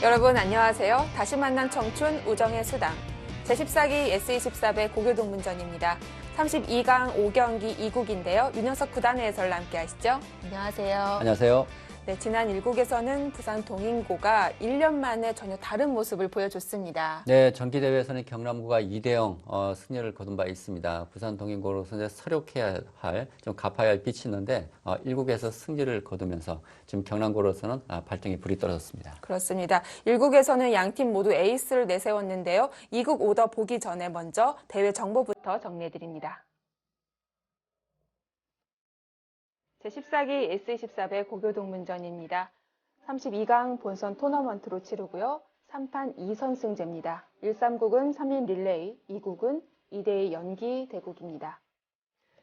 여러분 안녕하세요. 다시 만난 청춘 우정의 수당 제14기 S24배 고교동문전입니다. 32강 5경기 2국인데요. 윤영석 구단의 해설을 함께 하시죠. 안녕하세요. 안녕하세요. 네, 지난 1국에서는 부산 동인고가 1년 만에 전혀 다른 모습을 보여줬습니다. 네, 전기대회에서는 경남고가 2대0 승리를 거둔 바 있습니다. 부산 동인고로서 이제 서력해야 할, 좀 갚아야 할 빚이 있는데 1국에서 승리를 거두면서 지금 경남고로서는 발등에 불이 떨어졌습니다. 그렇습니다. 1국에서는 양팀 모두 에이스를 내세웠는데요. 2국 오더 보기 전에 먼저 대회 정보부터 정리해드립니다. 제14기 S24배 고교동문전입니다. 32강 본선 토너먼트로 치르고요. 3판 2선승제입니다. 1-3국은 3인 릴레이, 2국은 2대2 연기 대국입니다.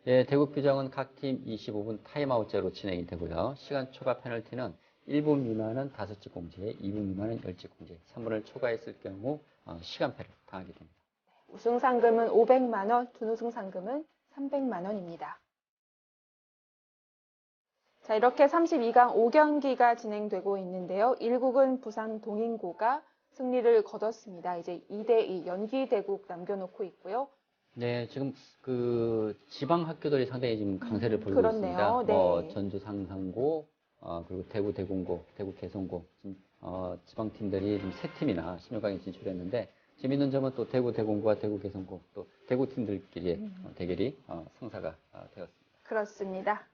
예, 대국 규정은 각 팀 25분 타임아웃제로 진행이 되고요. 시간 초과 페널티는 1분 미만은 5집 공제, 2분 미만은 10집 공제, 3분을 초과했을 경우 시간패를 당하게 됩니다. 우승 상금은 500만 원, 준우승 상금은 300만 원입니다. 자, 이렇게 32강 5경기가 진행되고 있는데요. 1국은 부산 동인고가 승리를 거뒀습니다. 이제 2대2 연기 대국 남겨놓고 있고요. 네, 지금 그 지방 학교들이 상당히 지금 강세를 보이고 그렇네요. 있습니다. 네. 전주 상산고, 그리고 대구 대공고, 대구 개성고, 지금 지방 팀들이 지금 3팀이나 16강에 진출했는데 재미있는 점은 또 대구 대공고와 대구 개성고, 또 대구 팀들끼리의 대결이 성사가 되었습니다. 그렇습니다.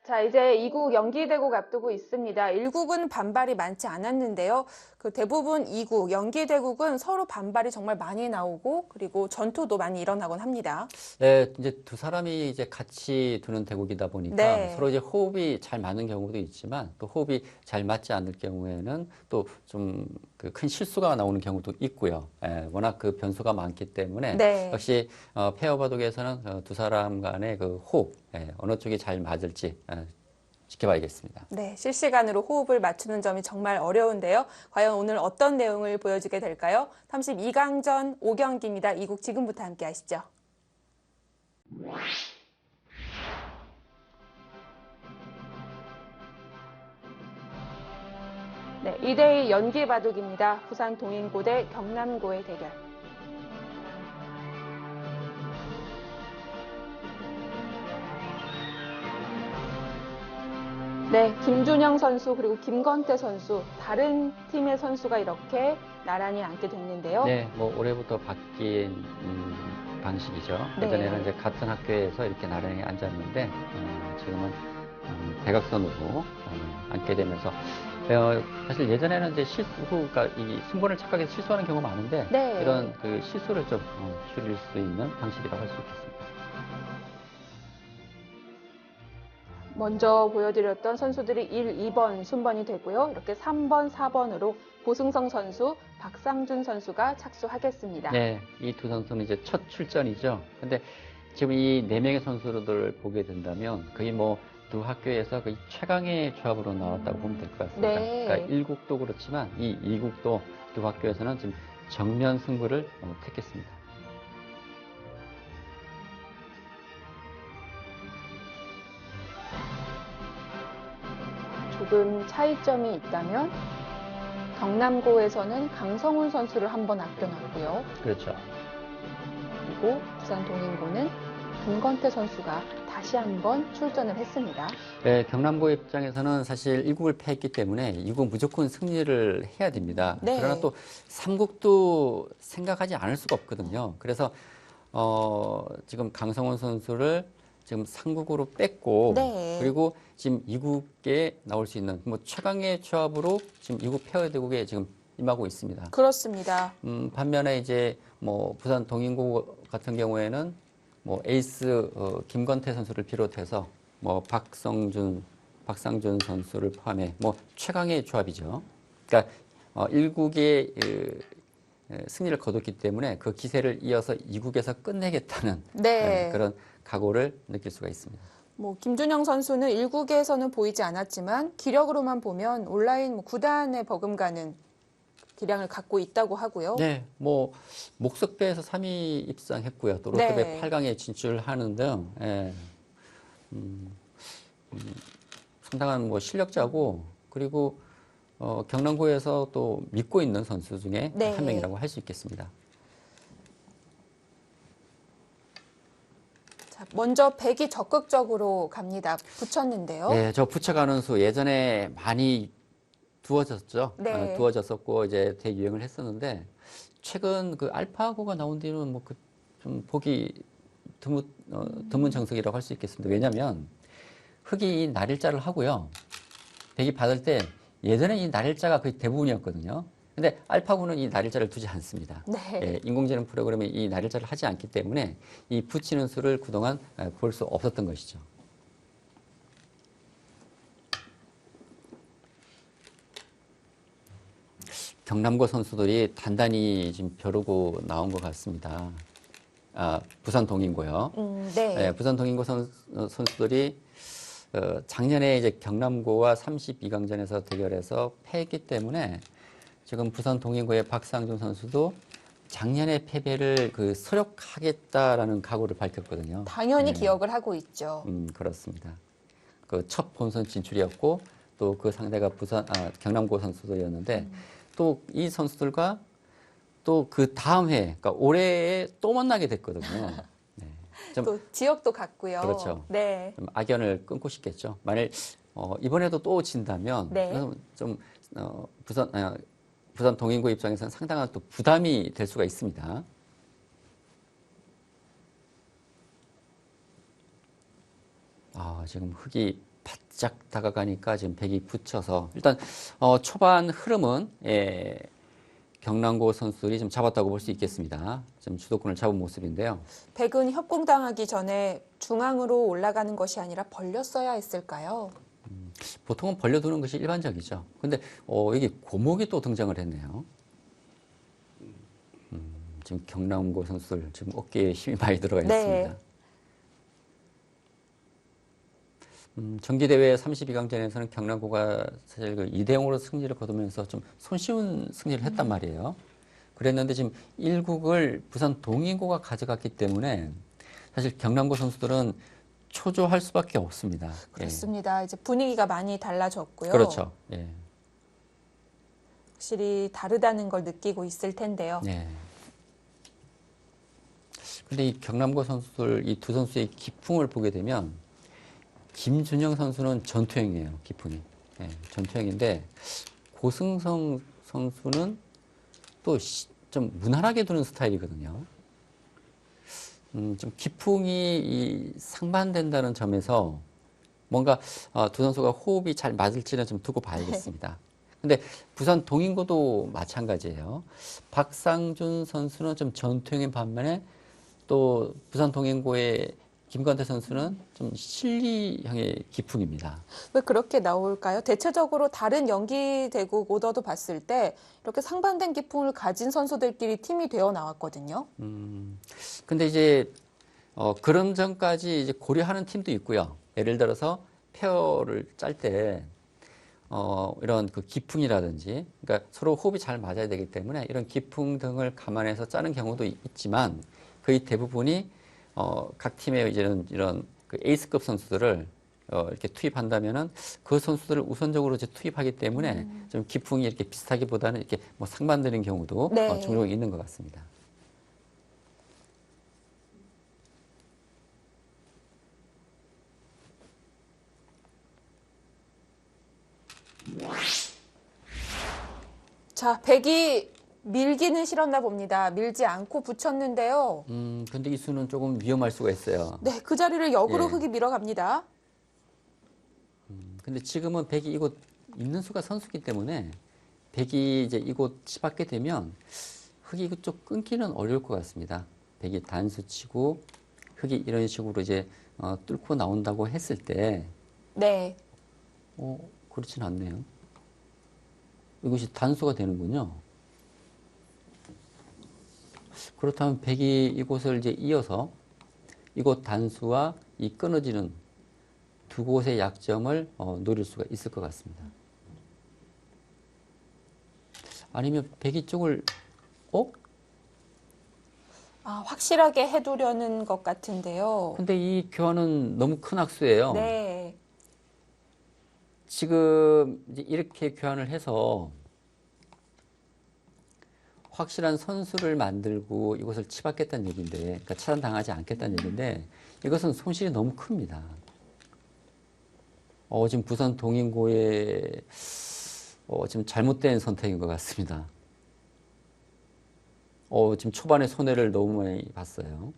자, 이제 2국 연기대국 앞두고 있습니다. 1국은 반발이 많지 않았는데요. 그 대부분 2국, 연기대국은 서로 반발이 정말 많이 나오고 그리고 전투도 많이 일어나곤 합니다. 네, 이제 두 사람이 이제 같이 두는 대국이다 보니까 네. 서로 이제 호흡이 잘 맞는 경우도 있지만 또 호흡이 잘 맞지 않을 경우에는 또 좀 그 큰 실수가 나오는 경우도 있고요. 예, 워낙 그 변수가 많기 때문에 네. 역시 페어 바둑에서는 두 사람 간의 그 호흡, 어느 쪽이 잘 맞을지 지켜봐야겠습니다. 네, 실시간으로 호흡을 맞추는 점이 정말 어려운데요. 과연 오늘 어떤 내용을 보여주게 될까요? 32강전 5경기입니다. 2국 지금부터 함께 하시죠. 네, 2대2 연기 바둑입니다. 부산 동인고 대 경남고의 대결. 네, 김준영 선수 그리고 김건태 선수 다른 팀의 선수가 이렇게 나란히 앉게 됐는데요. 네, 뭐 올해부터 바뀐 방식이죠. 네. 예전에는 이제 같은 학교에서 이렇게 나란히 앉았는데 지금은 대각선으로 앉게 되면서 사실 예전에는 이제 그러니까 이 승부를 착각해서 실수하는 경우가 많은데 네. 이런 그 실수를 좀 줄일 수 있는 방식이라고 할 수 있겠습니다. 먼저 보여드렸던 선수들이 1, 2번 순번이 되고요. 이렇게 3번, 4번으로 고승성 선수, 박상준 선수가 착수하겠습니다. 네, 이 두 선수는 이제 첫 출전이죠. 근데 지금 이 4명의 선수들을 보게 된다면 거의 뭐 두 학교에서 거의 최강의 조합으로 나왔다고 보면 될 것 같습니다. 네. 그러니까 1국도 그렇지만 이 2국도 두 학교에서는 지금 정면 승부를 택했습니다. 조금 차이점이 있다면 경남고에서는 강성훈 선수를 한번 아껴놨고요. 그렇죠. 그리고 부산 동인고는 김건태 선수가 다시 한번 출전을 했습니다. 네, 경남고 입장에서는 사실 1국을 패했기 때문에 2국 무조건 승리를 해야 됩니다. 네. 그러나 또 3국도 생각하지 않을 수가 없거든요. 그래서 지금 강성훈 선수를 지금 3국으로 뺐고 네. 그리고 지금 2국에 나올 수 있는 뭐 최강의 조합으로 지금 2국 페어 대국에 지금 임하고 있습니다. 그렇습니다. 반면에 이제 뭐 부산 동인고 같은 경우에는 뭐 에이스 김건태 선수를 비롯해서 뭐 박상준 선수를 포함해 뭐 최강의 조합이죠. 그러니까 1국의 승리를 거뒀기 때문에 그 기세를 이어서 2국에서 끝내겠다는 네. 그런 각오를 느낄 수가 있습니다. 뭐 김준영 선수는 1국에서는 보이지 않았지만 기력으로만 보면 온라인 구단에 버금가는 기량을 갖고 있다고 하고요. 네, 뭐 목석배에서 3위 입상했고요. 또 롯데배 네. 8강에 진출하는 등 상당한 뭐 실력자고 그리고 경남고에서 또 믿고 있는 선수 중에 네. 한 명이라고 할 수 있겠습니다. 자, 먼저 백이 적극적으로 갑니다. 붙였는데요. 예, 저 부채가는 수 예전에 많이 두어졌죠. 네. 두어졌었고 이제 대유행을 했었는데 최근 그 알파고가 나온 뒤는 뭐 그 좀 보기 드문 정석이라고 할 수 있겠습니다. 왜냐하면 흑이 이 날일자를 하고요. 백이 받을 때 예전에 이 날일자가 거의 대부분이었거든요. 근데 알파고는 이 날일자를 두지 않습니다. 네. 예, 인공지능 프로그램이 이 날일자를 하지 않기 때문에 이 붙이는 수를 그동안 볼 수 없었던 것이죠. 경남고 선수들이 단단히 지금 벼르고 나온 것 같습니다. 부산 동인고요. 네. 네, 부산 동인고 선수들이 작년에 이제 경남고와 32강전에서 대결해서 패했기 때문에 지금 부산 동인고의 박상준 선수도 작년의 패배를 그 서력하겠다라는 각오를 밝혔거든요. 당연히 기억을 하고 있죠. 그렇습니다. 그 첫 본선 진출이었고 또 그 상대가 경남고 선수들이었는데 또 이 선수들과 또 그 다음 해, 그러니까 올해에 또 만나게 됐거든요. 네. 또 지역도 같고요. 그렇죠. 네. 좀 악연을 끊고 싶겠죠. 만일 이번에도 또 진다면 네. 좀 부산 동인고 입장에서는 상당한 또 부담이 될 수가 있습니다. 지금 흑이 바짝 다가가니까 지금 백이 붙여서 일단 초반 흐름은 경남고 선수들이 좀 잡았다고 볼 수 있겠습니다. 좀 주도권을 잡은 모습인데요. 백은 협공당하기 전에 중앙으로 올라가는 것이 아니라 벌렸어야 했을까요? 보통은 벌려두는 것이 일반적이죠. 근데 여기 고목이 또 등장을 했네요. 지금 경남고 선수들 지금 어깨에 힘이 많이 들어가 있습니다. 네. 정기대회 32강전에서는 경남고가 사실 그 2대0으로 승리를 거두면서 좀 손쉬운 승리를 했단 말이에요. 그랬는데 지금 1국을 부산 동인고가 가져갔기 때문에 사실 경남고 선수들은 초조할 수밖에 없습니다. 그렇습니다. 이제 분위기가 많이 달라졌고요. 그렇죠. 예. 확실히 다르다는 걸 느끼고 있을 텐데요. 네. 근데 이 경남고 선수들 이 두 선수의 기풍을 보게 되면 김준영 선수는 전투형이에요. 기풍이. 예, 전투형인데 고승성 선수는 또 좀 무난하게 두는 스타일이거든요. 좀 기풍이 상반된다는 점에서 뭔가 두 선수가 호흡이 잘 맞을지는 좀 두고 봐야겠습니다. 근데 부산 동인고도 마찬가지예요. 박상준 선수는 좀 전투형인 반면에 또 부산 동인고의 김건태 선수는 좀 실리형의 기풍입니다. 왜 그렇게 나올까요? 대체적으로 다른 연기대국 오더도 봤을 때 이렇게 상반된 기풍을 가진 선수들끼리 팀이 되어 나왔거든요. 근데 이제 그런 점까지 이제 고려하는 팀도 있고요. 예를 들어서 페어를 짤 때 이런 그 기풍이라든지, 그러니까 서로 호흡이 잘 맞아야 되기 때문에 이런 기풍 등을 감안해서 짜는 경우도 있지만 거의 대부분이 각 팀의 이제는 이런 그 에이스급 선수들을 이렇게 투입한다면은 그 선수들을 우선적으로 이제 투입하기 때문에 좀 기풍이 이렇게 비슷하기보다는 이렇게 뭐 상반되는 경우도 네. 종종 있는 것 같습니다. 자, 백이 밀기는 싫었나 봅니다. 밀지 않고 붙였는데요. 근데 이 수는 조금 위험할 수가 있어요. 네, 그 자리를 역으로 예. 흑이 밀어갑니다. 근데 지금은 백이 이곳 있는 수가 선수기 때문에 백이 이제 이곳 치받게 되면 흑이 이쪽 끊기는 어려울 것 같습니다. 백이 단수 치고 흑이 이런 식으로 이제 뚫고 나온다고 했을 때 네. 그렇진 않네요. 이것이 단수가 되는군요. 그렇다면 백이 이곳을 이제 이어서 이곳 단수와 이 끊어지는 두 곳의 약점을 노릴 수가 있을 것 같습니다. 아니면 백이 쪽을 확실하게 해두려는 것 같은데요. 근데 이 교환은 너무 큰 악수예요. 네. 지금 이제 이렇게 교환을 해서 확실한 선수를 만들고 이것을 치받겠다는 얘기인데, 그러니까 차단당하지 않겠다는 얘기인데, 이것은 손실이 너무 큽니다. 지금 부산 동인고의 지금 잘못된 선택인 것 같습니다. 지금 초반에 손해를 너무 많이 봤어요.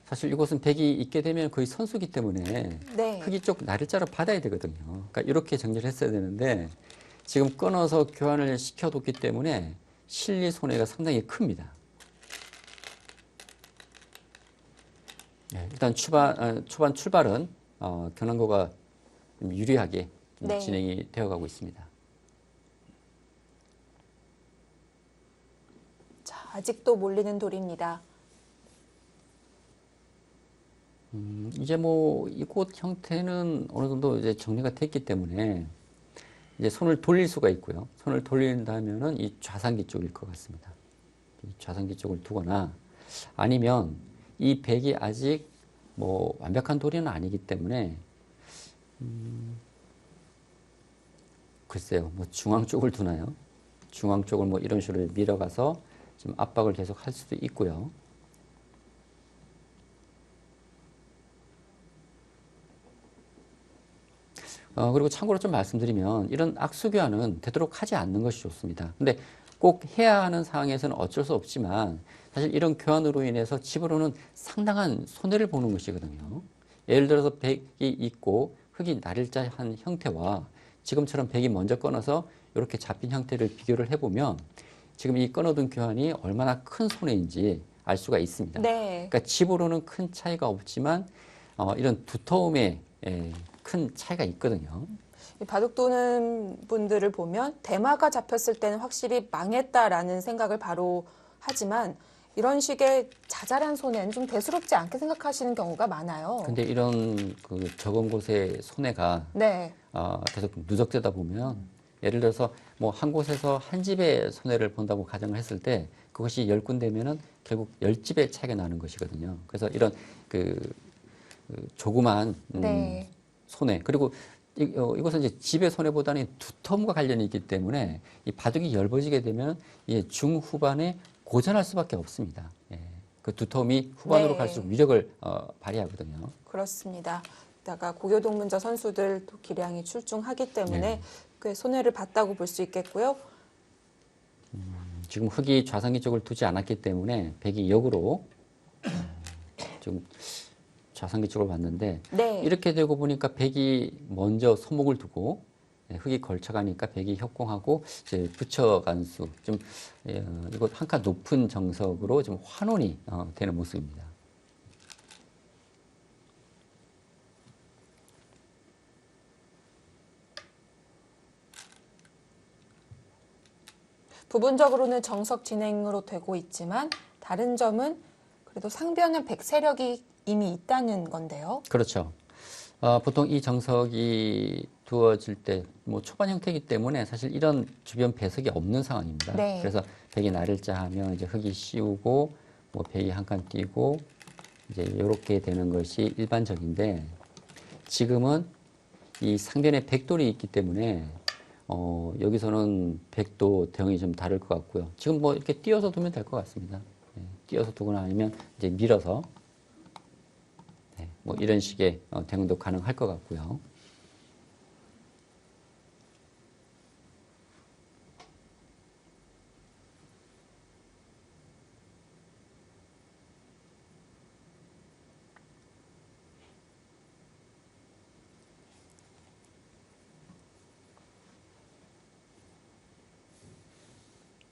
사실 이곳은 백이 있게 되면 거의 선수기 때문에 네. 흑이 쪽 날일자로 받아야 되거든요. 그러니까 이렇게 정리를 했어야 되는데 지금 끊어서 교환을 시켜뒀기 때문에 실리 손해가 상당히 큽니다. 네, 일단 초반 출발은 경남고가 좀 유리하게 좀 네. 진행이 되어가고 있습니다. 자, 아직도 몰리는 돌입니다. 이제 뭐 이곳 형태는 어느 정도 이제 정리가 됐기 때문에 이제 손을 돌릴 수가 있고요. 손을 돌린다면은 이 좌상기 쪽일 것 같습니다. 이 좌상기 쪽을 두거나 아니면 이 백이 아직 뭐 완벽한 돌이는 아니기 때문에 글쎄요, 뭐 중앙 쪽을 두나요? 중앙 쪽을 뭐 이런 식으로 밀어가서 지금 압박을 계속 할 수도 있고요. 그리고 참고로 좀 말씀드리면 이런 악수교환은 되도록 하지 않는 것이 좋습니다. 근데 꼭 해야 하는 상황에서는 어쩔 수 없지만 사실 이런 교환으로 인해서 집으로는 상당한 손해를 보는 것이거든요. 예를 들어서 백이 있고 흑이 날일자한 형태와 지금처럼 백이 먼저 끊어서 이렇게 잡힌 형태를 비교를 해보면 지금 이 끊어둔 교환이 얼마나 큰 손해인지 알 수가 있습니다. 네. 그러니까 집으로는 큰 차이가 없지만 이런 두터움에 큰 차이가 있거든요. 바둑 두는 분들을 보면 대마가 잡혔을 때는 확실히 망했다라는 생각을 바로 하지만 이런 식의 자잘한 손해는 좀 대수롭지 않게 생각하시는 경우가 많아요. 근데 이런 그 적은 곳의 손해가 네. 계속 누적되다 보면 예를 들어서 뭐 한 곳에서 한 집의 손해를 본다고 가정을 했을 때 그것이 10군데면은 결국 10집의 차이가 나는 것이거든요. 그래서 이런 그 조그만 네. 손해 그리고 이것은 이제 집의 손해보다는 두텀과 관련이 있기 때문에 이 바둑이 엷어지게 되면 이 중후반에 고전할 수밖에 없습니다. 예. 그 두텀이 후반으로 네. 갈수록 위력을 발휘하거든요. 그렇습니다. 게다가 고교동문자 선수들도 기량이 출중하기 때문에 네. 꽤 손해를 봤다고 볼 수 있겠고요. 지금 흑이 좌상기 쪽을 두지 않았기 때문에 백이 역으로 지금 좌상기 쪽을 봤는데 네. 이렇게 되고 보니까 백이 먼저 소목을 두고 흑이 걸쳐가니까 백이 협공하고 이제 붙여간 수, 좀 이거 한 칸 높은 정석으로 좀 환원이 되는 모습입니다. 부분적으로는 정석 진행으로 되고 있지만 다른 점은 그래도 상변은 백 세력이 이미 있다는 건데요. 그렇죠. 보통 이 정석이 두어질 때 뭐 초반 형태이기 때문에 사실 이런 주변 배석이 없는 상황입니다. 네. 그래서 백이 날일자 하면 이제 흑이 씌우고 뭐 백이 한 칸 띄고 이제 이렇게 되는 것이 일반적인데 지금은 이 상변에 백돌이 있기 때문에 여기서는 백도 대응이 좀 다를 것 같고요. 지금 뭐 이렇게 띄어서 두면 될 것 같습니다. 네, 띄어서 두거나 아니면 이제 밀어서 뭐 이런 식의 대응도 가능할 것 같고요.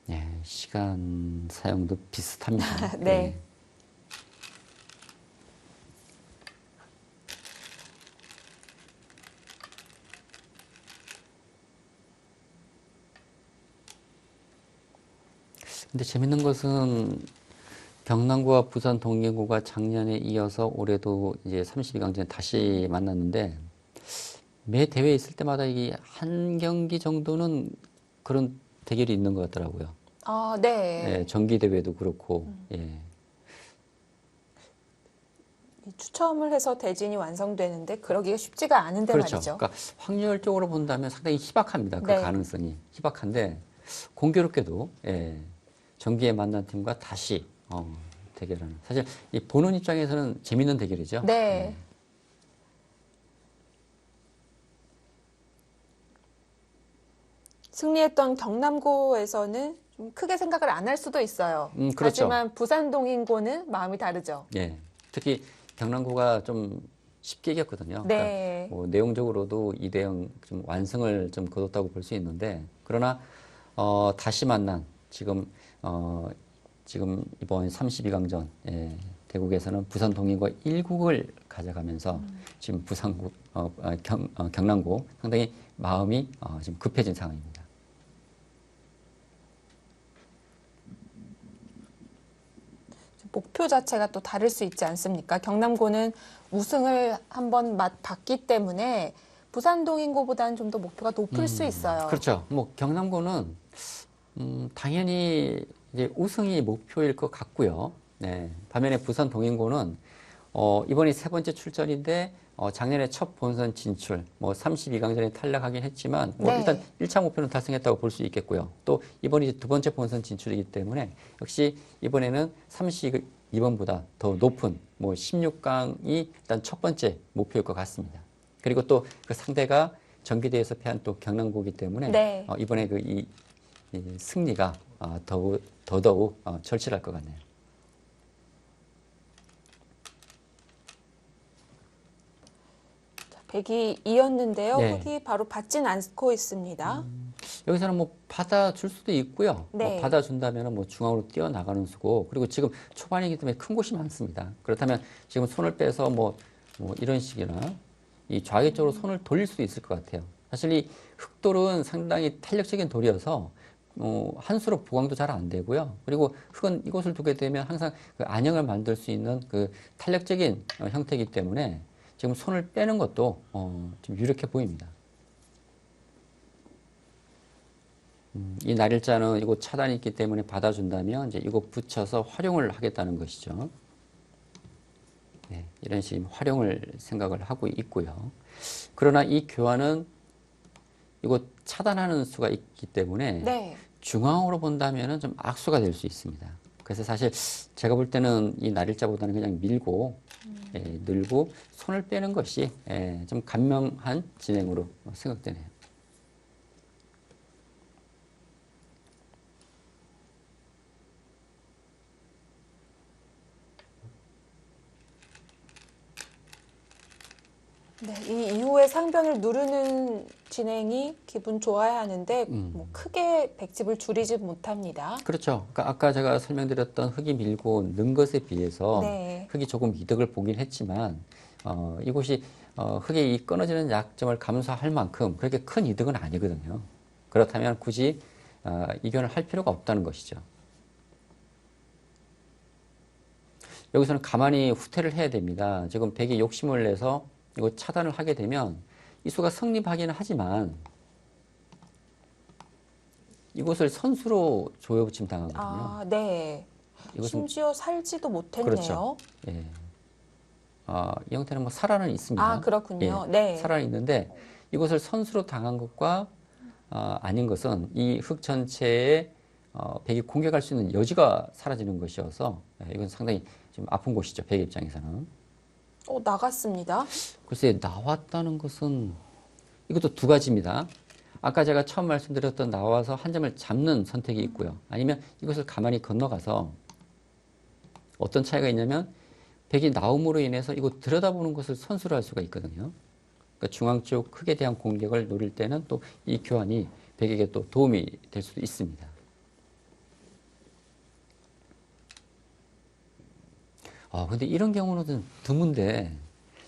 네, 시간 사용도 비슷합니다. 네. 근데 재밌는 것은 경남고와 부산 동계고가 작년에 이어서 올해도 이제 32강전에 다시 만났는데 매 대회에 있을 때마다 이게 한 경기 정도는 그런 대결이 있는 것 같더라고요. 네. 예, 정기 대회도 그렇고. 예. 추첨을 해서 대진이 완성되는데 그러기가 쉽지가 않은데 그렇죠. 말이죠. 그러니까 확률적으로 본다면 상당히 희박합니다. 그 네. 가능성이 희박한데 공교롭게도 정기에 만난 팀과 다시 대결하는. 사실 이 보는 입장에서는 재밌는 대결이죠. 네. 승리했던 경남고에서는 좀 크게 생각을 안 할 수도 있어요. 그렇죠. 하지만 부산 동인고는 마음이 다르죠. 예. 특히 경남고가 좀 쉽게 이겼거든요. 네. 그러니까 뭐 내용적으로도 2대0 좀 완승을 좀 거뒀다고 볼 수 있는데 그러나 다시 만난 지금 이번 32강전 대국에서는 부산 동인과 1국을 가져가면서 지금 경남고 상당히 마음이 지금 급해진 상황입니다. 목표 자체가 또 다를 수 있지 않습니까? 경남고는 우승을 한번 맛봤기 때문에 부산 동인고보다는 좀 더 목표가 높을 수 있어요. 그렇죠. 뭐 경남고는 당연히 이제 우승이 목표일 것 같고요. 네. 반면에 부산 동인고는 이번이 세 번째 출전인데 작년에 첫 본선 진출, 뭐 32강전에 탈락하긴 했지만 뭐 네. 일단 1차 목표는 달성했다고 볼 수 있겠고요. 또 이번이 이제 두 번째 본선 진출이기 때문에 역시 이번에는 32번보다 더 높은 뭐 16강이 일단 첫 번째 목표일 것 같습니다. 그리고 또 그 상대가 정기대에서 패한 또 경남고이기 때문에 네. 이번에 이 승리가 더더욱 절실할 것 같네요. 백이 이었는데요. 네. 흑이 바로 받진 않고 있습니다. 여기서는 뭐 받아줄 수도 있고요. 네. 뭐 받아준다면 뭐 중앙으로 뛰어나가는 수고, 그리고 지금 초반이기 때문에 큰 곳이 많습니다. 그렇다면 지금 손을 빼서 뭐 이런 식이나 이 좌회 쪽으로 손을 돌릴 수도 있을 것 같아요. 사실 이 흑돌은 상당히 탄력적인 돌이어서 한 수로 보강도 잘 안 되고요. 그리고 흑은 이곳을 두게 되면 항상 그 안형을 만들 수 있는 그 탄력적인 형태이기 때문에 지금 손을 빼는 것도 좀 유력해 보입니다. 이 날일자는 이곳 차단이 있기 때문에 받아준다면 이제 이곳 붙여서 활용을 하겠다는 것이죠. 네, 이런 식의 활용을 생각을 하고 있고요. 그러나 이 교환은 이곳 차단하는 수가 있기 때문에 네. 중앙으로 본다면 좀 악수가 될 수 있습니다. 그래서 사실 제가 볼 때는 이 날일자보다는 그냥 밀고 늘고 손을 빼는 것이 좀 간명한 진행으로 생각되네요. 네, 이 이후에 상변을 누르는 진행이 기분 좋아야 하는데 뭐 크게 백집을 줄이지 못합니다. 그렇죠. 그러니까 아까 제가 설명드렸던 흑이 밀고 는 것에 비해서 네. 흑이 조금 이득을 보긴 했지만 이곳이 흑의 이 끊어지는 약점을 감수할 만큼 그렇게 큰 이득은 아니거든요. 그렇다면 굳이 이견을 할 필요가 없다는 것이죠. 여기서는 가만히 후퇴를 해야 됩니다. 지금 백이 욕심을 내서 이거 차단을 하게 되면 이 수가 성립하기는 하지만 이곳을 선수로 조여붙임 당하거든요. 아, 네. 이것은 심지어 살지도 못했네요. 그렇죠. 예. 이 형태는 뭐 살아는 있습니다. 아, 그렇군요. 예, 네. 살아는 있는데 이것을 선수로 당한 것과 아닌 것은 이 흑 전체에 백이 공격할 수 있는 여지가 사라지는 것이어서 이건 상당히 좀 아픈 곳이죠. 백 입장에서는. 나갔습니다. 글쎄 나왔다는 것은 이것도 두 가지입니다. 아까 제가 처음 말씀드렸던 나와서 한 점을 잡는 선택이 있고요. 아니면 이것을 가만히 건너가서 어떤 차이가 있냐면 백이 나옴으로 인해서 이거 들여다보는 것을 선수로 할 수가 있거든요. 그러니까 중앙 쪽 흑에 대한 공격을 노릴 때는 또 이 교환이 백에게 또 도움이 될 수도 있습니다. 근데 이런 경우는 좀 드문데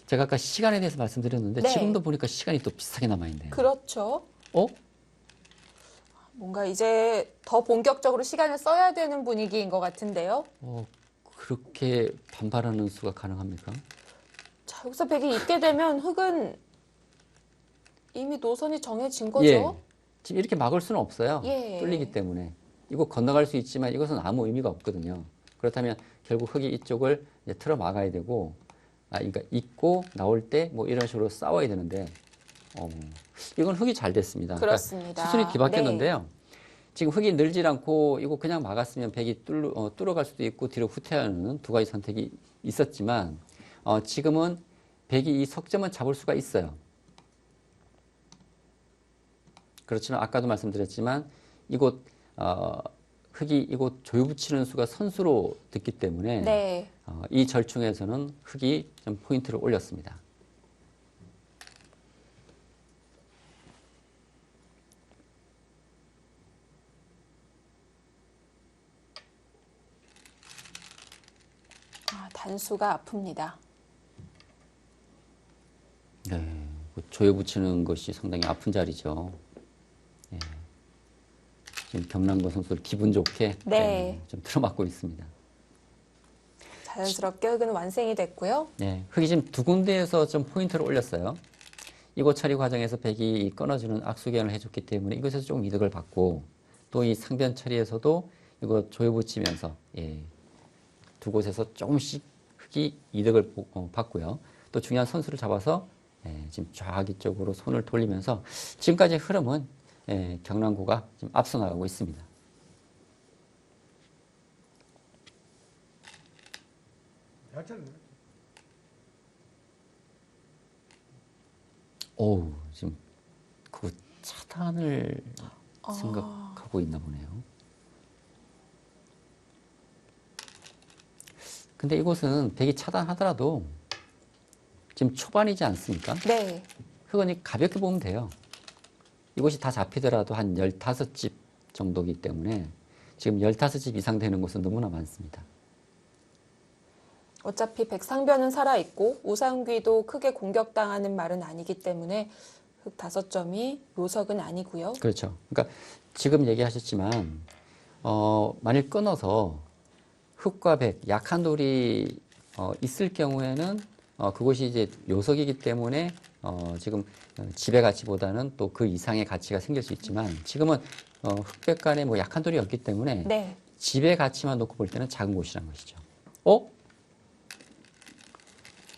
제가 아까 시간에 대해서 말씀드렸는데 네. 지금도 보니까 시간이 또 비슷하게 남아있네요. 그렇죠. 어? 뭔가 이제 더 본격적으로 시간을 써야 되는 분위기인 것 같은데요. 그렇게 반발하는 수가 가능합니까? 자, 여기서 백이 있게 되면 흑은 이미 노선이 정해진 거죠. 예. 지금 이렇게 막을 수는 없어요. 예. 뚫리기 때문에. 이거 건너갈 수 있지만 이것은 아무 의미가 없거든요. 그렇다면 결국 흑이 이쪽을 이제 틀어 막아야 되고 그러니까 있고 나올 때 뭐 이런 식으로 싸워야 되는데 이건 흙이 잘 됐습니다. 그렇습니다. 그러니까 수순이 뒤바뀌었는데요. 지금 흙이 늘질 않고 이거 그냥 막았으면 백이 뚫어갈 수도 있고 뒤로 후퇴하는 두 가지 선택이 있었지만 지금은 백이 이 석점은 잡을 수가 있어요. 그렇지만 아까도 말씀드렸지만 이곳 흙이 이곳 조여붙이는 수가 선수로 됐기 때문에 네. 이 절충에서는 흙이 좀 포인트를 올렸습니다. 단수가 아픕니다. 네, 조여 붙이는 것이 상당히 아픈 자리죠. 네. 지금 경남고 선수를 기분 좋게 좀 틀어막고 있습니다. 자연스럽게 흙은 완성이 됐고요. 네, 흙이 지금 두 군데에서 좀 포인트를 올렸어요. 이곳 처리 과정에서 백이 끊어주는 악수견을 해줬기 때문에 이것에서 조금 이득을 받고 또 이 상변 처리에서도 이거 조여 붙이면서 두 곳에서 조금씩 흙이 이득을 받고요. 또 중요한 선수를 잡아서 지금 좌기 쪽으로 손을 돌리면서 지금까지의 흐름은 경남고가 지금 앞서 나가고 있습니다. 오, 지금 그 차단을 생각하고 있나 보네요. 근데 이곳은 백이 차단하더라도 지금 초반이지 않습니까? 네. 흙은 가볍게 보면 돼요. 이곳이 다 잡히더라도 한 15집 정도이기 때문에 지금 15집 이상 되는 곳은 너무나 많습니다. 어차피 백상변은 살아있고 오상귀도 크게 공격당하는 말은 아니기 때문에 흙 5점이 묘석은 아니고요. 그렇죠. 그러니까 지금 얘기하셨지만 만일 끊어서 흙과 백, 약한 돌이 있을 경우에는 그것이 이제 묘석이기 때문에 지금 지배 가치보다는 또 그 이상의 가치가 생길 수 있지만 지금은 흙백 간에 뭐 약한 돌이 없기 때문에 네. 지배 가치만 놓고 볼 때는 작은 곳이란 것이죠.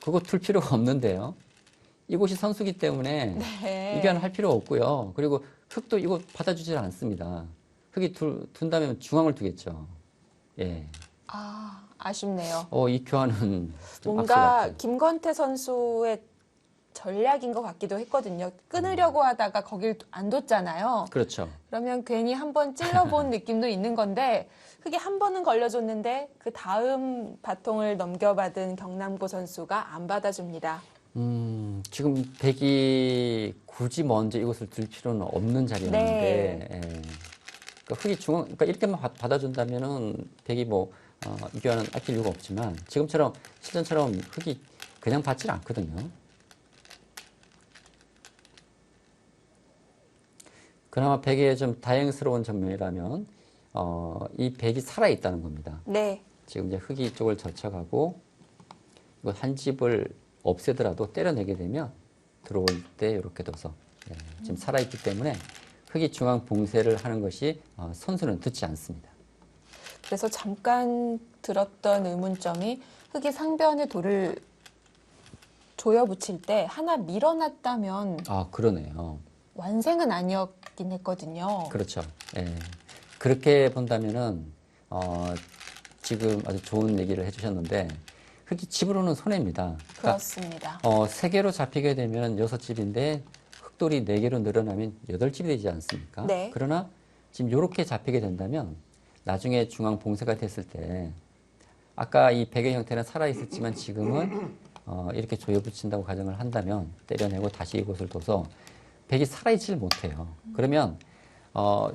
그거 둘 필요가 없는데요. 이곳이 선수기 때문에 이견할 필요 없고요. 그리고 흙도 이거 받아주질 않습니다. 흙이 둔다면 중앙을 두겠죠. 예. 아쉽네요. 이 교환은 좀 뭔가 앞서갔죠. 김건태 선수의 전략인 것 같기도 했거든요. 끊으려고 하다가 거길 안 뒀잖아요. 그렇죠. 그러면 괜히 한번 찔러본 느낌도 있는 건데 그게 한 번은 걸려줬는데 그 다음 바통을 넘겨받은 경남고 선수가 안 받아줍니다. 지금 백이 굳이 먼저 이것을 들 필요는 없는 자리였는데 그러니까 흙이 그러니까 이렇게만 받아준다면은 백이 뭐 이교환은 아낄 이유가 없지만 지금처럼 실전처럼 흙이 그냥 받질 않거든요. 그나마 백의 좀 다행스러운 전면이라면 이 백이 살아 있다는 겁니다. 네. 지금 이제 흙이 이쪽을 젖혀가고 이거 한 집을 없애더라도 때려내게 되면 들어올 때 이렇게 둬서 지금 살아 있기 때문에 흙이 중앙 봉쇄를 하는 것이 선수는 듣지 않습니다. 그래서 잠깐 들었던 의문점이 흙이 상변에 돌을 조여 붙일 때 하나 밀어놨다면 그러네요. 완생은 아니었긴 했거든요. 그렇죠. 예. 그렇게 본다면은 지금 아주 좋은 얘기를 해주셨는데 흙이 집으로는 손해입니다. 그렇습니다. 그러니까 3개로 잡히게 되면 6집인데 흙돌이 4개로 늘어나면 8집이 되지 않습니까? 네. 그러나 지금 이렇게 잡히게 된다면 나중에 중앙 봉쇄가 됐을 때 아까 이 백의 형태는 살아있었지만 지금은 이렇게 조여붙인다고 가정을 한다면 때려내고 다시 이곳을 둬서 백이 살아있지를 못해요. 그러면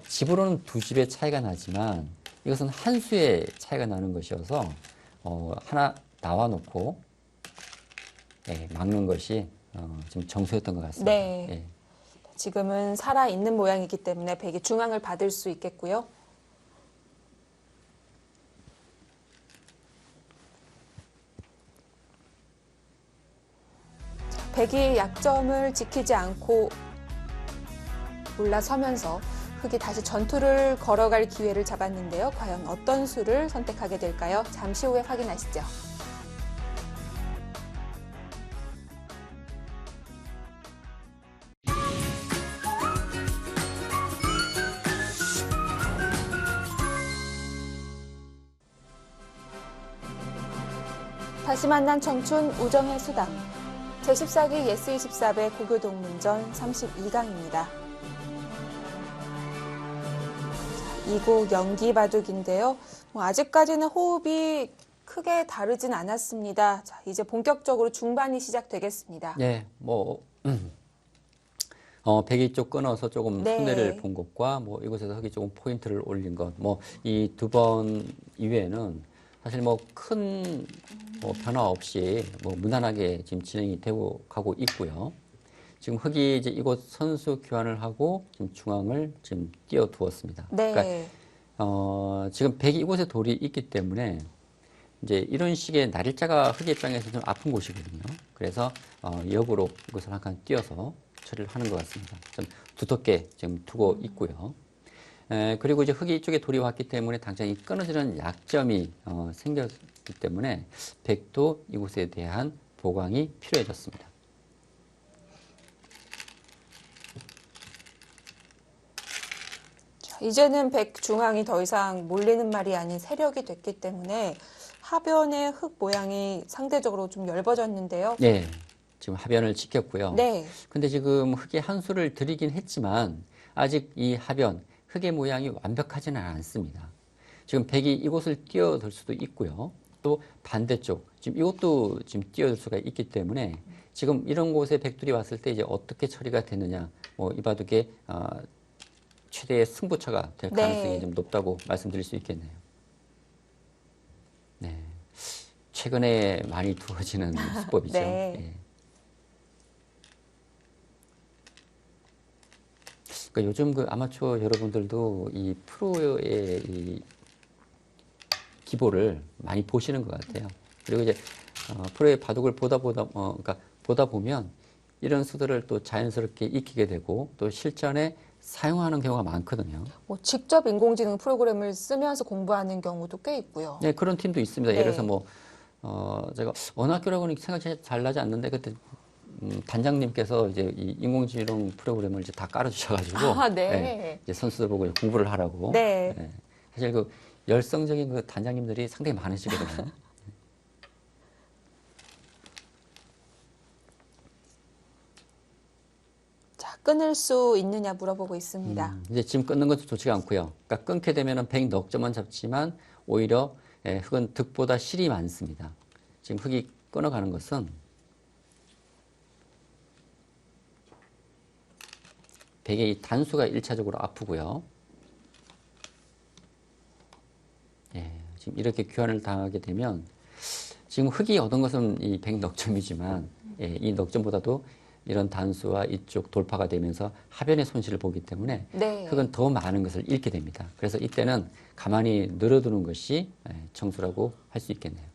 집으로는 2집의 차이가 나지만 이것은 한 수의 차이가 나는 것이어서 하나 나와놓고 막는 것이 좀 정수였던 것 같습니다. 네. 예. 지금은 살아있는 모양이기 때문에 백이 중앙을 받을 수 있겠고요. 백이 약점을 지키지 않고 올라서면서 흙이 다시 전투를 걸어갈 기회를 잡았는데요. 과연 어떤 수를 선택하게 될까요? 잠시 후에 확인하시죠. 다시 만난 청춘 우정의 수다. 제14기 예스24배 고교동문전 32강입니다. 2곡 연기 바둑인데요. 아직까지는 호흡이 크게 다르진 않았습니다. 자, 이제 본격적으로 중반이 시작되겠습니다. 네, 백이 쪽 끊어서 조금 네. 손해를 본 것과 이곳에서 흑이 조금 포인트를 올린 것, 이 두 번 이외에는 사실 큰 변화 없이 무난하게 지금 진행이 되고 가고 있고요. 지금 흑이 이제 이곳 선수 교환을 하고 지금 중앙을 지금 띄워두었습니다. 네. 그러니까 지금 백이 이곳에 돌이 있기 때문에 이제 이런 식의 날일자가 흑의 입장에서 좀 아픈 곳이거든요. 그래서 역으로 이것을 한 칸 띄어서 처리를 하는 것 같습니다. 좀 두텁게 지금 두고 있고요. 그리고 이제 흑이 이쪽에 돌이 왔기 때문에 당장 이 끊어지는 약점이 생겼기 때문에 백도 이곳에 대한 보강이 필요해졌습니다. 자, 이제는 백 중앙이 더 이상 몰리는 말이 아닌 세력이 됐기 때문에 하변의 흑 모양이 상대적으로 좀 얇아졌는데요. 네, 지금 하변을 지켰고요. 네. 근데 지금 흑이 한 수를 들이긴 했지만 아직 이 하변, 흑의 모양이 완벽하지는 않습니다. 지금 백이 이곳을 뛰어들 수도 있고요. 또 반대쪽, 지금 이것도 지금 뛰어들 수가 있기 때문에 지금 이런 곳에 백둘이 왔을 때 이제 어떻게 처리가 되느냐, 이 바둑의 최대의 승부처가 될 가능성이 네. 좀 높다고 말씀드릴 수 있겠네요. 네, 최근에 많이 두어지는 수법이죠. 네. 예. 그러니까 요즘 그 아마추어 여러분들도 이 프로의 이 기보를 많이 보시는 것 같아요. 그리고 이제 프로의 바둑을 그러니까 보다 보면 이런 수들을 또 자연스럽게 익히게 되고 또 실전에 사용하는 경우가 많거든요. 직접 인공지능 프로그램을 쓰면서 공부하는 경우도 꽤 있고요. 네, 그런 팀도 있습니다. 네. 예를 들어서 제가 어느 학교라고는 생각이 잘 나지 않는데 그때 단장님께서 이제 이 인공지능 프로그램을 이제 다 깔아주셔가지고 아, 네. 네, 이제 선수들 보고 공부를 하라고. 네. 네. 사실 그 열성적인 그 단장님들이 상당히 많으시거든요. 자, 끊을 수 있느냐 물어보고 있습니다. 이제 지금 끊는 것도 좋지가 않고요. 그러니까 끊게 되면은 백 넉점만 잡지만 오히려 흑은 득보다 실이 많습니다. 지금 흑이 끊어가는 것은 백의 이 단수가 1차적으로 아프고요. 지금 이렇게 교환을 당하게 되면 지금 흑이 얻은 것은 이 백 넉점이지만 이 넉점보다도 이런 단수와 이쪽 돌파가 되면서 하변의 손실을 보기 때문에 네. 흑은 더 많은 것을 잃게 됩니다. 그래서 이때는 가만히 늘어두는 것이 정수라고 할 수 있겠네요.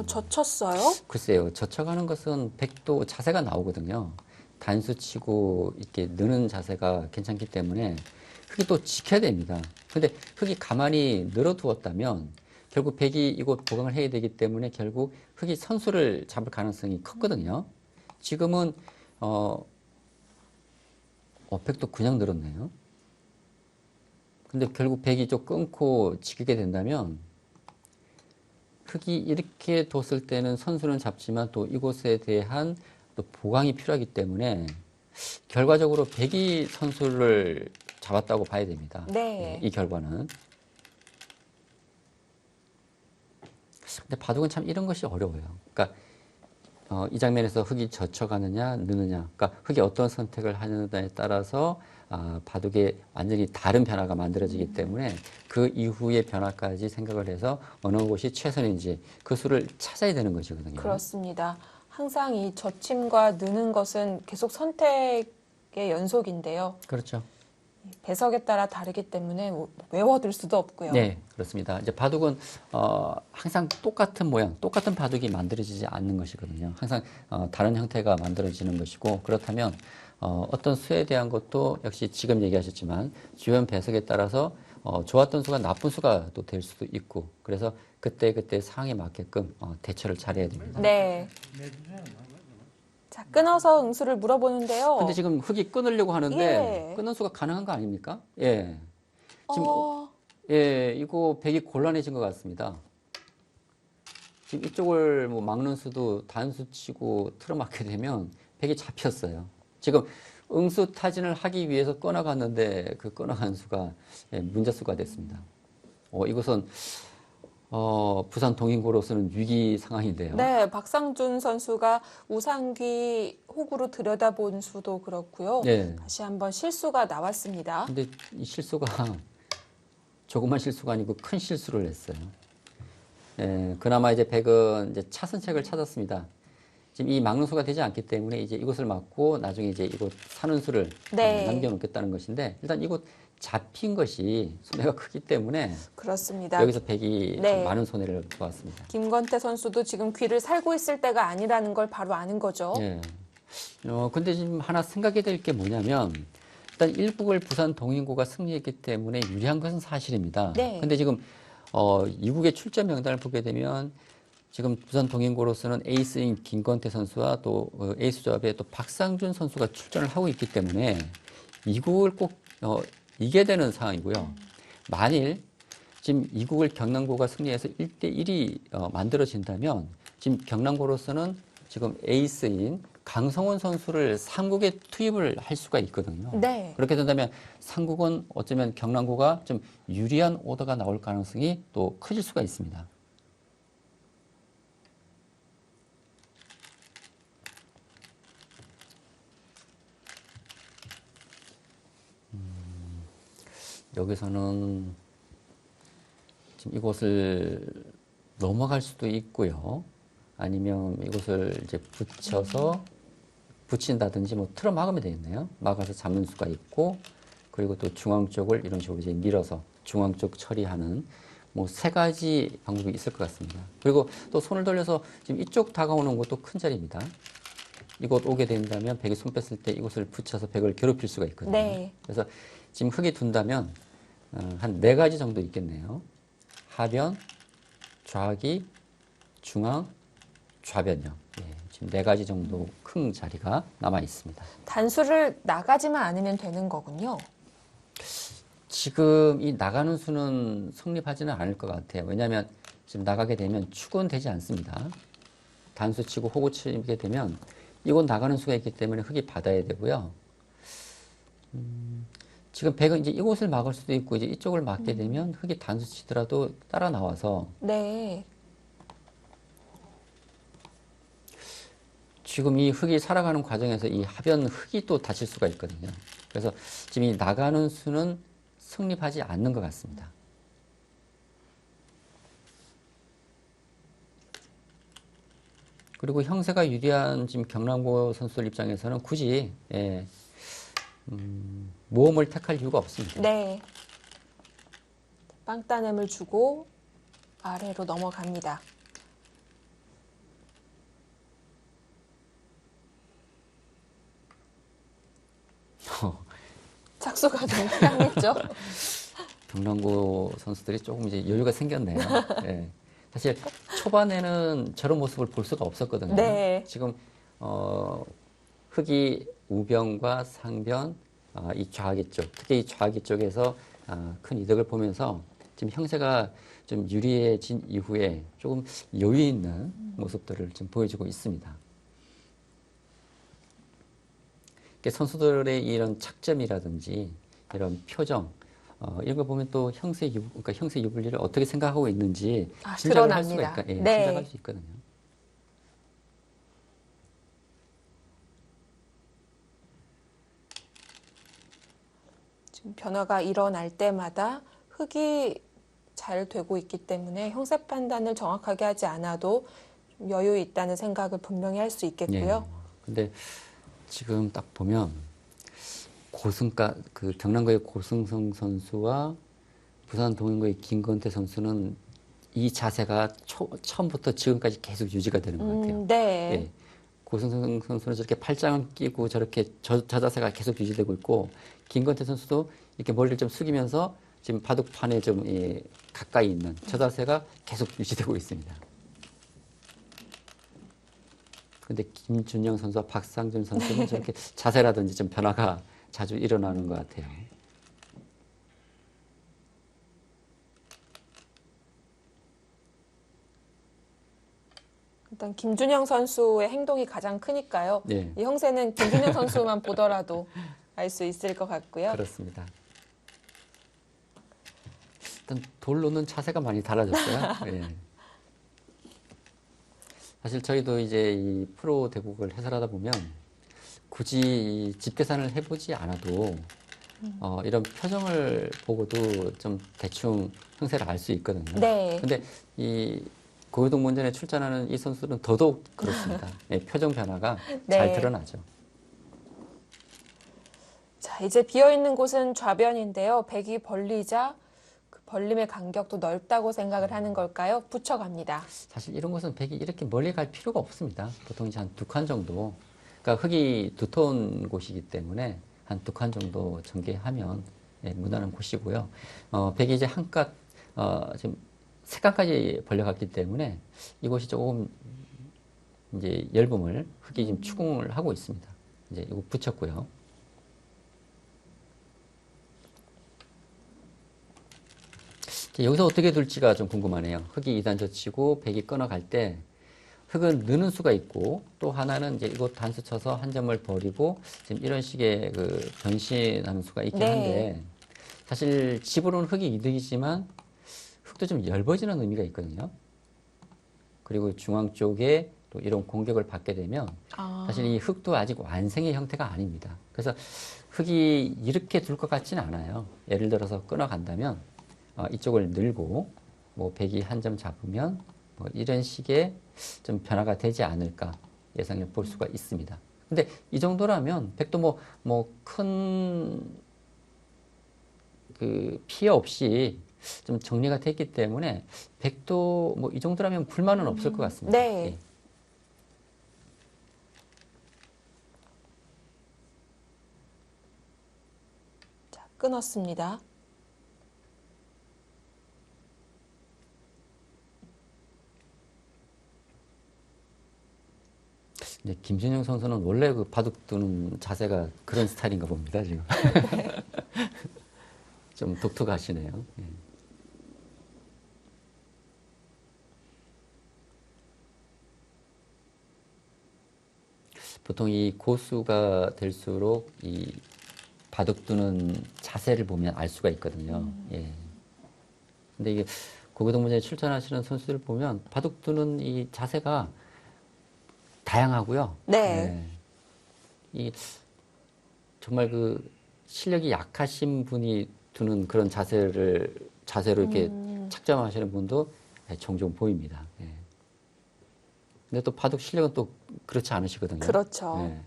젖혔어요? 글쎄요, 젖혀가는 것은 백도 자세가 나오거든요. 단수 치고 이렇게 느는 자세가 괜찮기 때문에 흑이 또 지켜야 됩니다. 근데 흑이 가만히 늘어두었다면 결국 백이 이곳 보강을 해야 되기 때문에 결국 흑이 선수를 잡을 가능성이 컸거든요. 지금은 백도 그냥 늘었네요. 근데 결국 백이 좀 끊고 지키게 된다면 흑이 이렇게 뒀을 때는 선수는 잡지만 또 이곳에 대한 또 보강이 필요하기 때문에 결과적으로 백이 선수를 잡았다고 봐야 됩니다. 네. 이 결과는. 근데 바둑은 참 이런 것이 어려워요. 그러니까 이 장면에서 흑이 젖혀가느냐 느느냐, 그러니까 흑이 어떤 선택을 하느냐에 따라서 바둑에 완전히 다른 변화가 만들어지기 때문에 그 이후의 변화까지 생각을 해서 어느 곳이 최선인지 그 수를 찾아야 되는 것이거든요. 그렇습니다. 항상 이 젖힘과 느는 것은 계속 선택의 연속인데요. 그렇죠. 배석에 따라 다르기 때문에 외워둘 수도 없고요. 네, 그렇습니다. 이제 바둑은 항상 똑같은 모양, 똑같은 바둑이 만들어지지 않는 것이거든요. 항상 다른 형태가 만들어지는 것이고, 그렇다면 어떤 수에 대한 것도 역시 지금 얘기하셨지만 주변 배석에 따라서 좋았던 수가 나쁜 수가 또 될 수도 있고, 그래서 그때 상황에 맞게끔 대처를 잘해야 됩니다. 네. 자, 끊어서 응수를 물어보는데요. 근데 지금 흑이 끊으려고 하는데 예. 끊는 수가 가능한 거 아닙니까? 예. 지금 예, 이거 백이 곤란해진 것 같습니다. 지금 이쪽을 뭐 막는 수도 단수 치고 틀어막게 되면 백이 잡혔어요. 지금 응수 타진을 하기 위해서 꺼나갔는데 그 꺼나간 수가 예, 문자수가 됐습니다. 이것은 부산 동인고로서는 위기 상황인데요. 네, 박상준 선수가 우상기 호구로 들여다본 수도 그렇고요. 네. 다시 한번 실수가 나왔습니다. 근데 이 실수가 조그만 실수가 아니고 큰 실수를 했어요. 예, 그나마 이제 백은 이제 차선책을 찾았습니다. 지금 이 막는 수가 되지 않기 때문에 이제 이곳을 막고 나중에 이제 이곳 사는 수를 네. 남겨놓겠다는 것인데 일단 이곳 잡힌 것이 손해가 크기 때문에 그렇습니다. 여기서 백이 네. 좀 많은 손해를 보았습니다. 김건태 선수도 지금 귀를 살고 있을 때가 아니라는 걸 바로 아는 거죠. 예. 근데 지금 하나 생각해야 될 게 뭐냐면 일단 일국을 부산 동인고가 승리했기 때문에 유리한 것은 사실입니다. 네. 근데 지금 이국의 출전 명단을 보게 되면 지금 부산 동인고로서는 에이스인 김건태 선수와 또 에이스 조합에 또 박상준 선수가 출전을 하고 있기 때문에 이국을 꼭 이겨야 되는 상황이고요. 만일 지금 이국을 경남고가 승리해서 1대1이 만들어진다면 지금 경남고로서는 지금 에이스인 강성원 선수를 삼국에 투입을 할 수가 있거든요. 네. 그렇게 된다면 삼국은 어쩌면 경남고가 좀 유리한 오더가 나올 가능성이 또 커질 수가 있습니다. 여기서는 지금 이곳을 넘어갈 수도 있고요. 아니면 이곳을 이제 붙인다든지 뭐 틀어 막으면 되겠네요. 막아서 잡는 수가 있고, 그리고 또 중앙 쪽을 이런 식으로 이제 밀어서 중앙 쪽 처리하는 뭐 세 가지 방법이 있을 것 같습니다. 그리고 또 손을 돌려서 지금 이쪽 다가오는 것도 큰 자리입니다. 이곳 오게 된다면 백이 손 뺐을 때 이곳을 붙여서 백을 괴롭힐 수가 있거든요. 네. 그래서 지금 흙이 둔다면 한 4가지 정도 있겠네요. 하변, 좌기, 중앙, 좌변형. 예, 지금 4가지 정도 큰 자리가 남아 있습니다. 단수를 나가지만 않으면 되는 거군요. 지금 이 나가는 수는 성립하지는 않을 것 같아요. 왜냐하면 지금 나가게 되면 축은 되지 않습니다. 단수 치고 호구 치게 되면 이건 나가는 수가 있기 때문에 흙이 받아야 되고요. 지금 백은 이제 이곳을 막을 수도 있고 이제 이쪽을 막게 되면 흙이 단수 치더라도 따라 나와서 네. 지금 이 흙이 살아가는 과정에서 이 하변 흙이 또 다칠 수가 있거든요. 그래서 지금 이 나가는 수는 성립하지 않는 것 같습니다. 그리고 형세가 유리한 지금 경남고 선수들 입장에서는 굳이 모험을 택할 이유가 없습니다. 네. 빵따냄을 주고 아래로 넘어갑니다. 착수가 좀 향했죠. 경남고 선수들이 조금 이제 여유가 생겼네요. 예. 사실 초반에는 저런 모습을 볼 수가 없었거든요. 네. 지금 흙이 우변과 상변, 이 좌기 쪽, 특히 이 좌기 쪽에서 큰 이득을 보면서 지금 형세가 좀 유리해진 이후에 조금 여유 있는 모습들을 좀 보여주고 있습니다. 선수들의 이런 착점이라든지 이런 표정 이런 거 보면 또 그러니까 형세 유불리를 어떻게 생각하고 있는지 짐작을 할 수가 드러납니다. 있고, 네. 짐작할 수 있거든요. 지금 변화가 일어날 때마다 흙이 잘 되고 있기 때문에 형세 판단을 정확하게 하지 않아도 좀 여유 있다는 생각을 분명히 할 수 있겠고요. 근데 지금 딱 보면 그 경남고의 고승성 선수와 부산 동인고의 김건태 선수는 이 자세가 처음부터 지금까지 계속 유지가 되는 것 같아요. 네. 예. 고승성 선수는 저렇게 팔짱을 끼고 저렇게 저 자세가 계속 유지되고 있고 김건태 선수도 이렇게 머리를 좀 숙이면서 지금 바둑판에 좀 가까이 있는 저 자세가 계속 유지되고 있습니다. 근데 김준영 선수와 박상준 선수는 저렇게 자세라든지 좀 변화가 자주 일어나는 것 같아요. 일단 김준영 선수의 행동이 가장 크니까요. 네. 이 형세는 김준영 선수만 보더라도 알 수 있을 것 같고요. 그렇습니다. 일단 돌 놓는 자세가 많이 달라졌어요. 예. 사실 저희도 이제 이 프로 대국을 해설하다 보면 굳이 이 집계산을 해보지 않아도 이런 표정을 보고도 좀 대충 형세를 알 수 있거든요. 네. 근데 이 고유동문전에 출전하는 이 선수는 더더욱 그렇습니다. 예, 표정 변화가 잘 네. 드러나죠. 자, 이제 비어있는 곳은 좌변인데요. 백이 벌리자 그 벌림의 간격도 넓다고 생각을 하는 걸까요? 붙여갑니다. 사실 이런 곳은 백이 이렇게 멀리 갈 필요가 없습니다. 보통 이제 한 2칸 정도. 그러니까 흙이 두터운 곳이기 때문에 한 2칸 정도 전개하면 예, 무난한 곳이고요. 백이 이제 한 칸, 지금 3칸까지 벌려갔기 때문에 이곳이 조금 이제 엷음을 흙이 지금 추궁을 하고 있습니다. 이제 이거 붙였고요. 여기서 어떻게 둘지가 좀 궁금하네요. 흙이 2단 젖히고 백이 끊어갈 때 흙은 느는 수가 있고 또 하나는 이제 이곳 단수 쳐서 한 점을 버리고 지금 이런 식의 그 변신하는 수가 있긴 네. 한데 사실 집으로는 흙이 이득이지만 흙도 좀 얇아지는 의미가 있거든요. 그리고 중앙 쪽에 또 이런 공격을 받게 되면 사실 이 흙도 아직 완성의 형태가 아닙니다. 그래서 흙이 이렇게 둘 것 같지는 않아요. 예를 들어서 끊어간다면 이쪽을 늘고 뭐 백이 한 점 잡으면 뭐 이런 식의 좀 변화가 되지 않을까 예상해 볼 수가 있습니다. 근데 이 정도라면 백도 뭐 큰 그 피해 없이 좀 정리가 됐기 때문에 백도 뭐 이 정도라면 불만은 없을 것 같습니다. 네. 예. 자, 끊었습니다. 이제 김준영 선수는 원래 그 바둑 두는 자세가 그런 스타일인가 봅니다, 지금. 좀 독특하시네요. 예. 보통 이 고수가 될수록 이 바둑 두는 자세를 보면 알 수가 있거든요. 예. 근데 이게 고교동문제에 출전하시는 선수들 보면 바둑 두는 이 자세가 다양하고요. 네. 예. 이 정말 그 실력이 약하신 분이 두는 그런 자세로 이렇게 착점하시는 분도 종종 보입니다. 예. 근데 또 바둑 실력은 또 그렇지 않으시거든요. 그렇죠. 예.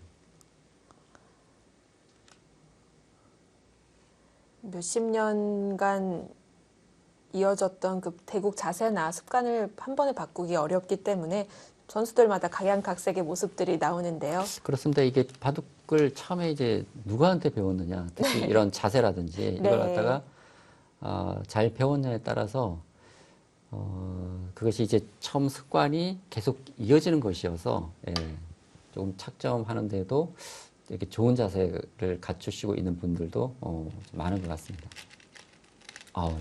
몇십 년간 이어졌던 그 대국 자세나 습관을 한 번에 바꾸기 어렵기 때문에 선수들마다 각양각색의 모습들이 나오는데요. 그렇습니다. 이게 바둑을 처음에 이제 누구한테 배웠느냐, 특히 이런 자세라든지 이걸 네. 갖다가 잘 배웠냐에 따라서 그것이 이제 처음 습관이 계속 이어지는 것이어서 예, 조금 착점하는데도 이렇게 좋은 자세를 갖추시고 있는 분들도 좀 많은 것 같습니다.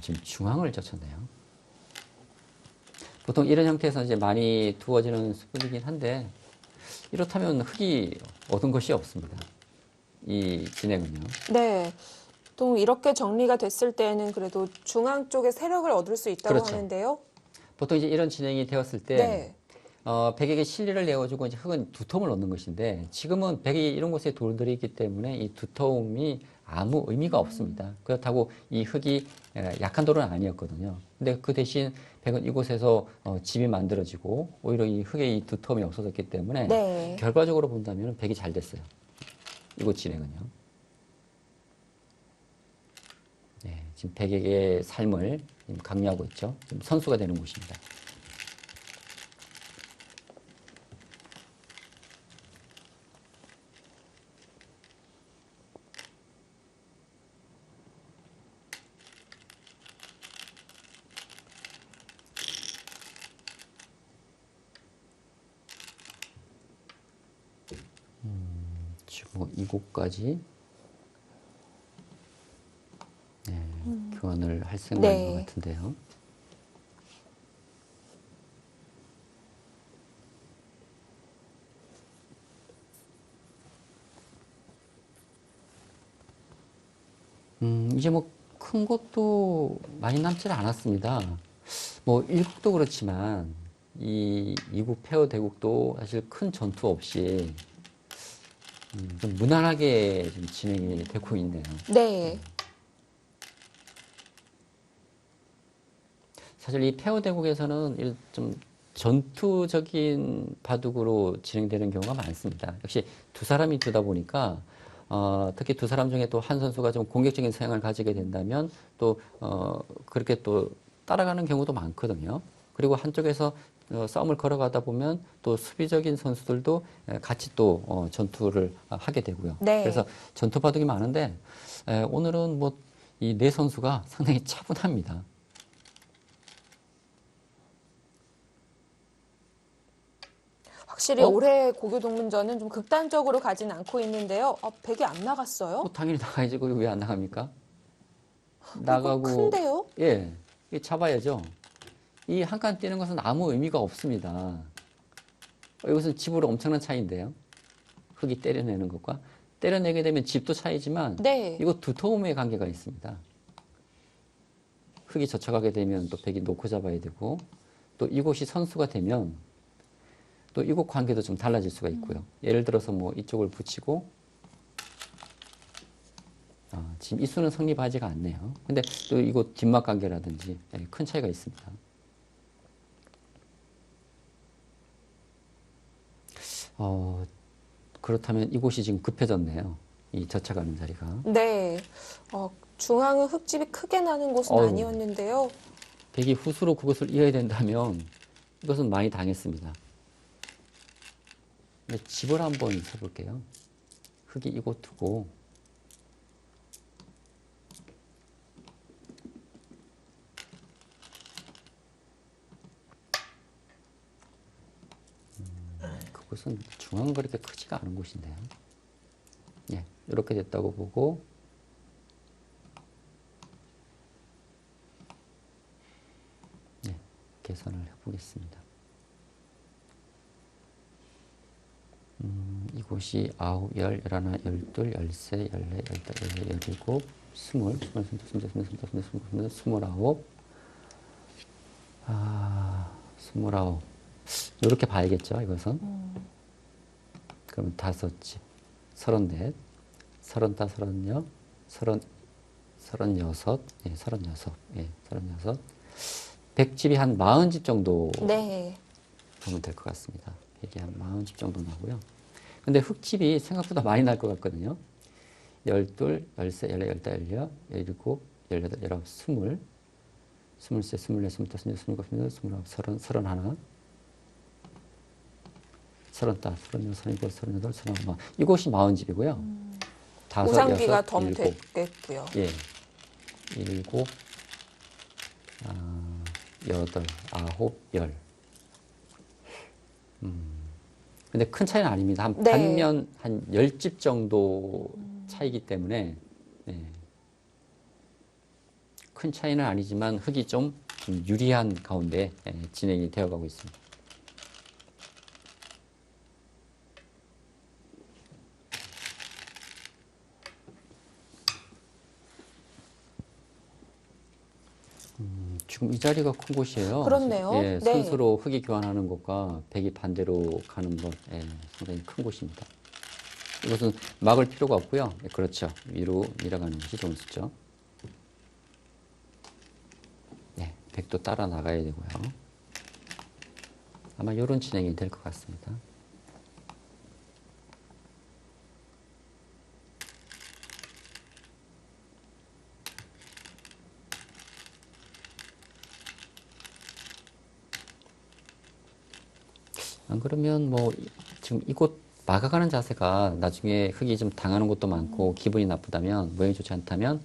지금 중앙을 젖혔네요. 보통 이런 형태에서 이제 많이 두어지는 수분이긴 한데 이렇다면 흙이 얻은 것이 없습니다. 이 진행은요. 네. 보통 이렇게 정리가 됐을 때는 그래도 중앙 쪽에 세력을 얻을 수 있다고 그렇죠. 하는데요. 보통 이제 이런 진행이 되었을 때 네. 백에게 실리를 내어주고 이제 흙은 두터움을 얻는 것인데 지금은 백이 이런 곳에 돌들이 있기 때문에 이 두터움이 아무 의미가 없습니다. 그렇다고 이 흙이 약한 돌은 아니었거든요. 근데 그 대신 백은 이곳에서 집이 만들어지고 오히려 이 흙의 이 두터움이 없어졌기 때문에 네. 결과적으로 본다면 백이 잘 됐어요. 이곳 진행은요. 네, 지금 백에게 삶을 지금 강요하고 있죠. 지금 선수가 되는 곳입니다. 지금 이곳까지 네, 교환을 할 생각인 네. 것 같은데요. 이제 뭐 큰 것도 많이 남질 않았습니다. 뭐 일국도 그렇지만 이 이국 폐허 대국도 사실 큰 전투 없이 좀 무난하게 좀 진행이 되고 있네요. 네. 사실 이 폐허 대국에서는 좀 전투적인 바둑으로 진행되는 경우가 많습니다. 역시 두 사람이 두다 보니까 특히 두 사람 중에 또 한 선수가 좀 공격적인 성향을 가지게 된다면 또 그렇게 또 따라가는 경우도 많거든요. 그리고 한쪽에서 싸움을 걸어가다 보면 또 수비적인 선수들도 같이 또 전투를 하게 되고요. 네. 그래서 전투 바둑이 많은데 오늘은 뭐 이 네 선수가 상당히 차분합니다. 확실히 올해 고교동문전은 좀 극단적으로 가진 않고 있는데요. 백이 안 나갔어요? 당연히 나가야지. 왜 안 나갑니까? 이거 나가고 큰데요? 예, 이게 잡아야죠. 이 한 칸 뛰는 것은 아무 의미가 없습니다. 이것은 집으로 엄청난 차이인데요. 흙이 때려내는 것과 때려내게 되면 집도 차이지만 네. 이거 두터움의 관계가 있습니다. 흙이 젖혀가게 되면 또 백이 놓고 잡아야 되고 또 이곳이 선수가 되면 또 이곳 관계도 좀 달라질 수가 있고요. 예를 들어서 뭐 이쪽을 붙이고 지금 이 수는 성립하지가 않네요. 근데 또 이곳 뒷막 관계라든지 큰 차이가 있습니다. 그렇다면 이곳이 지금 급해졌네요. 이 젖혀가는 자리가. 네. 중앙은 흙집이 크게 나는 곳은 아니었는데요. 백이 후수로 그것을 이어야 된다면 이것은 많이 당했습니다. 근데 집을 한번 쳐볼게요. 흙이 이곳 두고 그곳은 중앙은 그렇게 크지가 않은 곳인데요. 예, 이렇게 됐다고 보고 예, 계산을 해보겠습니다. 이곳이 9, 10, 11, 12, 13, 14, 15, 17, 20, 29. 이렇게 봐야겠죠, 이것은. 그러면 5집, 34, 35, 36, 36, 예, 36, 예, 36. 100집이 한 40집 정도 네. 보면 될 것 같습니다. 이게 한 40집 정도 나고요. 근데 흙집이 생각보다 많이 날 것 같거든요. 12, 13, 14, 15, 17, 18, 19, 20, 23, 24, 25, 26, 27, 28, 29, 30, 31, 35, 36, 37, 38, 39. 이곳이 40집이고요. 5, 우상비가 6, 더 7, 됐겠고요. 예. 7, 8, 9, 10. 근데 큰 차이는 아닙니다. 한 네. 반면 한 10집 정도 차이기 때문에 큰 차이는 아니지만 흙이 좀 유리한 가운데 진행이 되어가고 있습니다. 지금 이 자리가 큰 곳이에요. 그렇네요. 예, 네. 선수로 흙이 교환하는 것과 백이 반대로 가는 것, 상당히 큰 곳입니다. 이것은 막을 필요가 없고요. 예, 그렇죠. 위로 밀어가는 것이 좋은 수죠. 네, 백도 따라 나가야 되고요. 아마 이런 진행이 될 것 같습니다. 안 그러면 뭐 지금 이곳 막아가는 자세가 나중에 흙이 좀 당하는 것도 많고 기분이 나쁘다면 모양이 좋지 않다면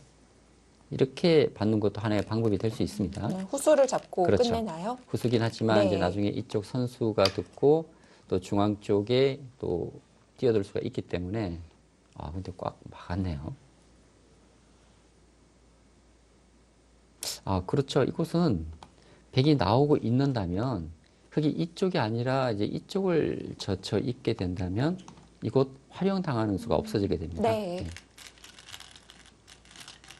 이렇게 받는 것도 하나의 방법이 될 수 있습니다. 후수를 잡고 그렇죠. 끝내나요? 후수긴 하지만 네. 이제 나중에 이쪽 선수가 듣고 또 중앙 쪽에 또 뛰어들 수가 있기 때문에 근데 꽉 막았네요. 그렇죠. 이곳은 백이 나오고 있는다면 흙이 이쪽이 아니라 이제 이쪽을 젖혀 있게 된다면 이곳 활용당하는 수가 없어지게 됩니다. 네.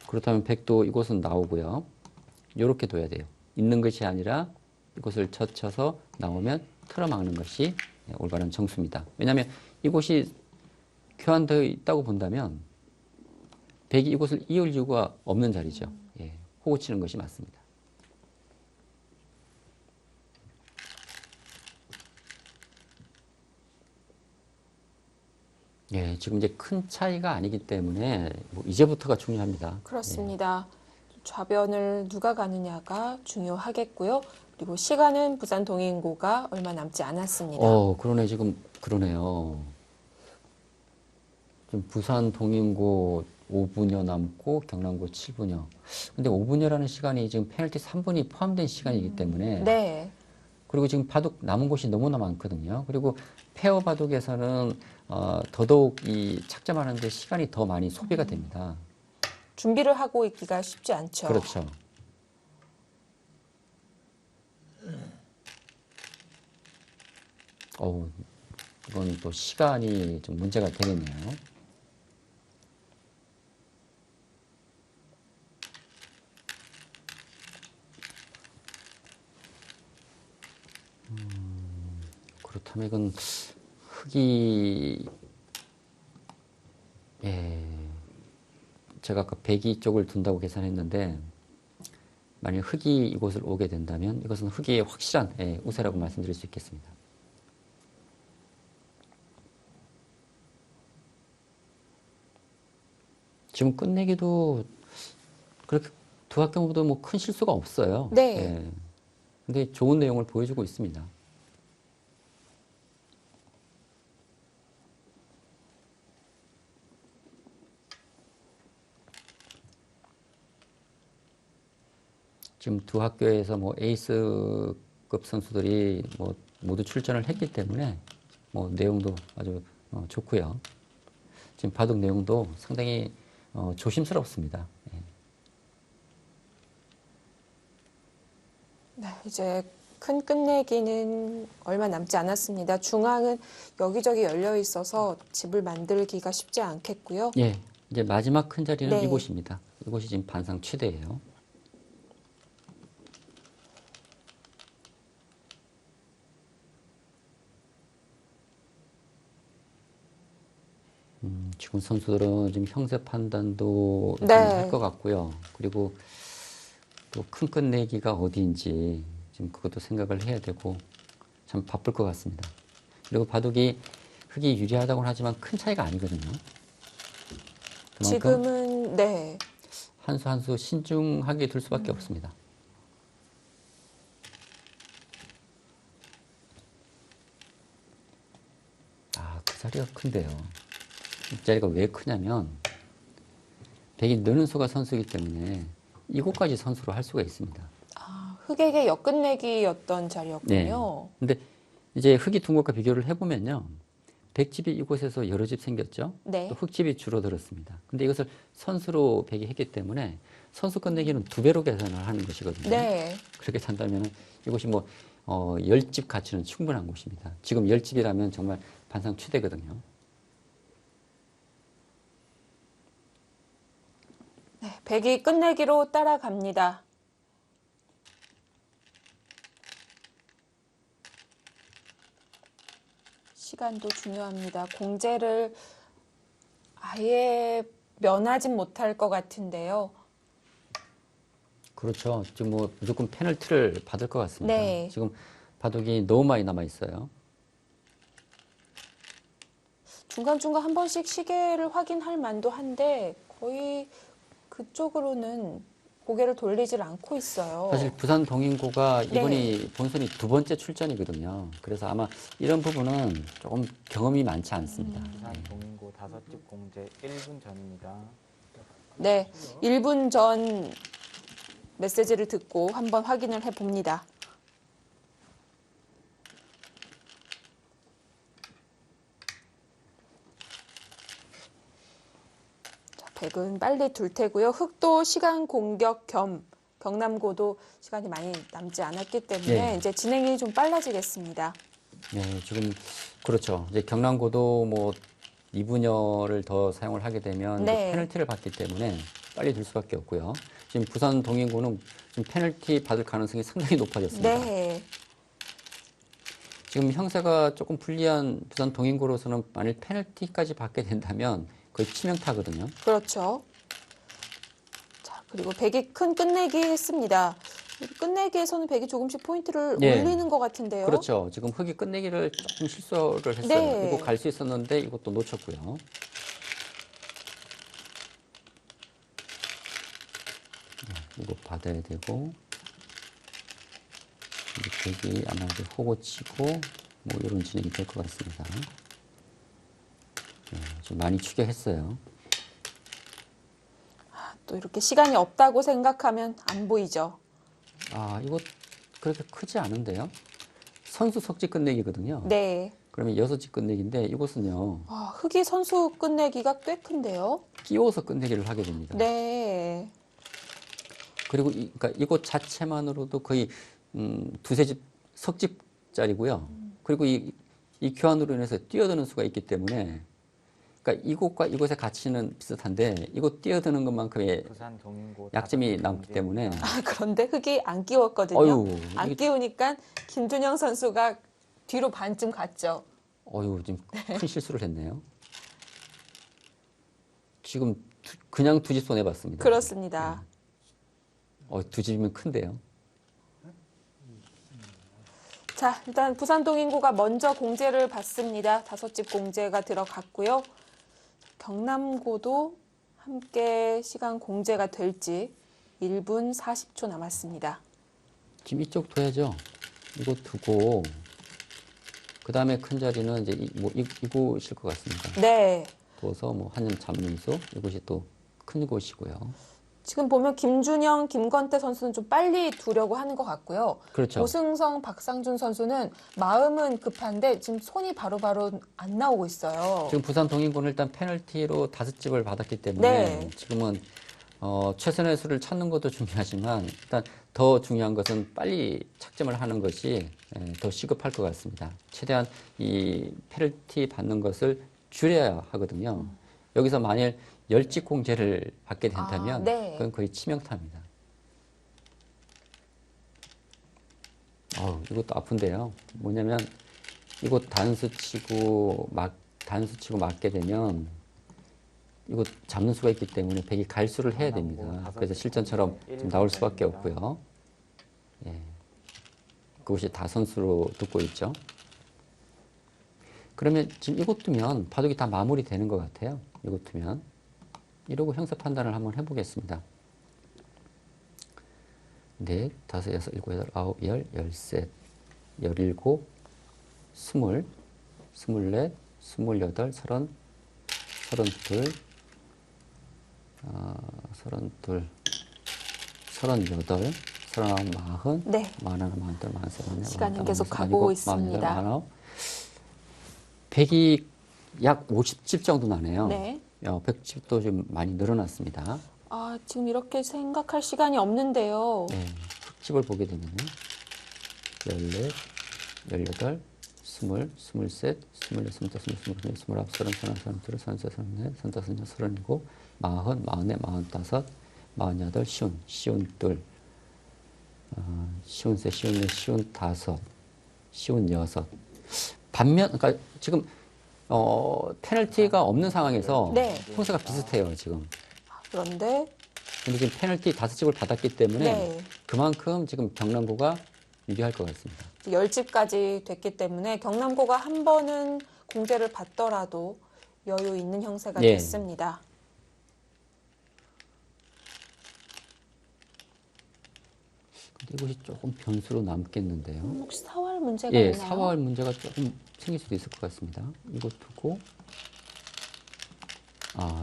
그렇다면 백도 이곳은 나오고요. 이렇게 둬야 돼요. 있는 것이 아니라 이곳을 젖혀서 나오면 틀어막는 것이 올바른 정수입니다. 왜냐하면 이곳이 교환되어 있다고 본다면 백이 이곳을 이을 이유가 없는 자리죠. 예, 호구 치는 것이 맞습니다. 예, 지금 이제 큰 차이가 아니기 때문에 뭐 이제부터가 중요합니다. 그렇습니다. 좌변을 누가 가느냐가 중요하겠고요. 그리고 시간은 부산 동인고가 얼마 남지 않았습니다. 그러네. 지금 그러네요. 지금 부산 동인고 5분여 남고 경남고 7분여. 근데 5분여라는 시간이 지금 페널티 3분이 포함된 시간이기 때문에 네. 그리고 지금 바둑 남은 곳이 너무나 많거든요. 그리고 페어 바둑에서는 더더욱 이 착점하는 데 시간이 더 많이 소비가 됩니다. 준비를 하고 있기가 쉽지 않죠. 그렇죠. 이건 또 시간이 좀 문제가 되겠네요. 그렇다면 이건 흑이, 예, 제가 아까 백이 쪽을 둔다고 계산했는데 만약 흑이 이곳을 오게 된다면 이것은 흑의 확실한 우세라고 말씀드릴 수 있겠습니다. 지금 끝내기도 그렇게 두 학경보다 뭐 큰 실수가 없어요. 네. 예. 근데 좋은 내용을 보여주고 있습니다. 지금 두 학교에서 뭐 에이스급 선수들이 뭐 모두 출전을 했기 때문에 뭐 내용도 아주 좋고요. 지금 바둑 내용도 상당히 조심스럽습니다. 예. 네, 이제 큰 끝내기는 얼마 남지 않았습니다. 중앙은 여기저기 열려 있어서 집을 만들기가 쉽지 않겠고요. 예, 이제 마지막 큰 자리는 네. 이곳입니다. 이곳이 지금 반상 최대예요. 지금 선수들은 지금 형세 판단도 네. 할 것 같고요. 그리고 또 큰 끝내기가 어디인지 지금 그것도 생각을 해야 되고 참 바쁠 것 같습니다. 그리고 바둑이 흑이 유리하다고는 하지만 큰 차이가 아니거든요. 그만큼 지금은 네. 한 수 한 수 신중하게 둘 수밖에 없습니다. 그 자리가 큰데요. 이 자리가 왜 크냐면 백이 느는 수가 선수이기 때문에 이곳까지 선수로 할 수가 있습니다. 흑에게 역끝내기였던 자리였군요. 근데 이제 흑이 둔 것과 비교를 해보면요. 백집이 이곳에서 여러 집 생겼죠. 네. 또 흑집이 줄어들었습니다. 근데 이것을 선수로 백이 했기 때문에 선수 끝내기는 2배로 계산을 하는 것이거든요. 네. 그렇게 한다면 이곳이 뭐 10집 가치는 충분한 곳입니다. 지금 10집이라면 정말 반상 최대거든요. 네, 백이 끝내기로 따라갑니다. 시간도 중요합니다. 공제를 아예 면하진 못할 것 같은데요. 그렇죠. 지금 뭐 무조건 페널티를 받을 것 같습니다. 네. 지금 바둑이 너무 많이 남아 있어요. 중간중간 한 번씩 시계를 확인할 만도 한데 거의 그쪽으로는 고개를 돌리질 않고 있어요. 사실 부산 동인고가 네. 이번이 본선이 2번째 출전이거든요. 그래서 아마 이런 부분은 조금 경험이 많지 않습니다. 부산 동인고 5집 공제 1분 전입니다. 네, 1분 전 메시지를 듣고 한번 확인을 해봅니다. 자, 백은 빨리 둘 테고요. 흑도 시간 공격 겸 경남고도 시간이 많이 남지 않았기 때문에 네. 이제 진행이 좀 빨라지겠습니다. 네, 지금 그렇죠. 이제 경남고도 뭐 2분여를 더 사용을 하게 되면 네. 이제 페널티를 받기 때문에 빨리 들 수밖에 없고요. 지금 부산 동인고는 지금 페널티 받을 가능성이 상당히 높아졌습니다. 네. 지금 형세가 조금 불리한 부산 동인고로서는 만일 페널티까지 받게 된다면 거의 치명타거든요. 그렇죠. 자, 그리고 백이 큰 끝내기 했습니다. 끝내기에서는 백이 조금씩 포인트를 예. 올리는 것 같은데요. 그렇죠. 지금 흑이 끝내기를 조금 실수를 했어요. 네. 이거 갈 수 있었는데 이것도 놓쳤고요. 이거 받아야 되고 백이 아마 이제 호고 치고 뭐 이런 진행이 될 것 같습니다. 좀 많이 추격했어요. 또 이렇게 시간이 없다고 생각하면 안 보이죠. 아, 이거 그렇게 크지 않은데요? 선수 석지 끝내기거든요. 네. 그러면 6지 끝내기인데 이곳은요. 아, 흑이 선수 끝내기가 꽤 큰데요. 끼워서 끝내기를 하게 됩니다. 네. 그리고 그러니까 이곳 자체만으로도 거의 두세 집 석집짜리고요. 그리고 이 교환으로 인해서 뛰어드는 수가 있기 때문에 그러니까 이곳과 이곳의 가치는 비슷한데 이곳 뛰어드는 것만큼의 부산 동인고 약점이 5집 남기 공제 때문에 아, 그런데 흑이 안 끼웠거든요. 어휴, 안 이게- 끼우니까 김준영 선수가 뒤로 반쯤 갔죠. 지금 큰 실수를 했네요. 지금 그냥 두 집 손해봤습니다. 그렇습니다. 두 집이면 큰데요. 자, 일단 부산동인고가 먼저 공제를 받습니다. 5집 공제가 들어갔고요. 경남고도 함께 시간 공제가 될지 1분 40초 남았습니다. 지금 이쪽 둬야죠. 이거 두고 그 다음에 큰 자리는 이제 이곳일 것 같습니다. 네. 둬서 뭐 한점 잡는수 이곳이 또 큰 곳이고요. 지금 보면 김준영, 김건태 선수는 좀 빨리 두려고 하는 것 같고요. 그렇죠. 고승성, 박상준 선수는 마음은 급한데 지금 손이 바로바로 안 나오고 있어요. 지금 부산 동인고는 일단 페널티로 5집을 받았기 때문에 네. 지금은 최선의 수를 찾는 것도 중요하지만 일단 더 중요한 것은 빨리 착점을 하는 것이 더 시급할 것 같습니다. 최대한 이 페널티 받는 것을 줄여야 하거든요. 여기서 만일 10집 공제를 받게 된다면 네. 그건 거의 치명타입니다. 이것도 아픈데요. 뭐냐면 이거 단수 치고 맞게 되면 이거 잡는 수가 있기 때문에 백이 갈수를 해야 됩니다. 그래서 실전처럼 좀 나올 수밖에 없고요. 예. 그것이 다 선수로 듣고 있죠. 그러면 지금 이것 두면 바둑이 다 마무리되는 것 같아요. 이것 두면. 이러고 형사 판단을 한번 해보겠습니다. 4, 5, 6, 7, 8, 9, 10, 11, 17, 24, 28, 30, 32, 32, 38, 39, 40, 네. 41, 42, 43, 시간은 계속 가고 있습니다. 49, 100이 약 50집 정도 나네요. 네. 100집도 좀 많이 늘어났습니다. 아, 지금 이렇게 생각할 시간이 없는데요. 네, 흑집을 보게 되면 14, 18, 20, 23, 24, 25, 26, 27, 28, 30, 31, 32, 33, 34, 35, 37, 40, 44, 45, 50, 52, 53, 54, 55, 반면, 그러니까 지금 페널티가 없는 상황에서 네. 형사가 비슷해요, 지금. 그런데 근데 지금 페널티 5집을 받았기 때문에 네. 그만큼 지금 경남고가 유리할 것 같습니다. 10집까지 됐기 때문에 경남고가 한 번은 공제를 받더라도 여유 있는 형세가 예. 됐습니다. 근데 이것이 조금 변수로 남겠는데요. 혹시 사활 문제가 예, 있나요? 사활 문제가 조금 생길 수도 있을 것 같습니다. 이것 두고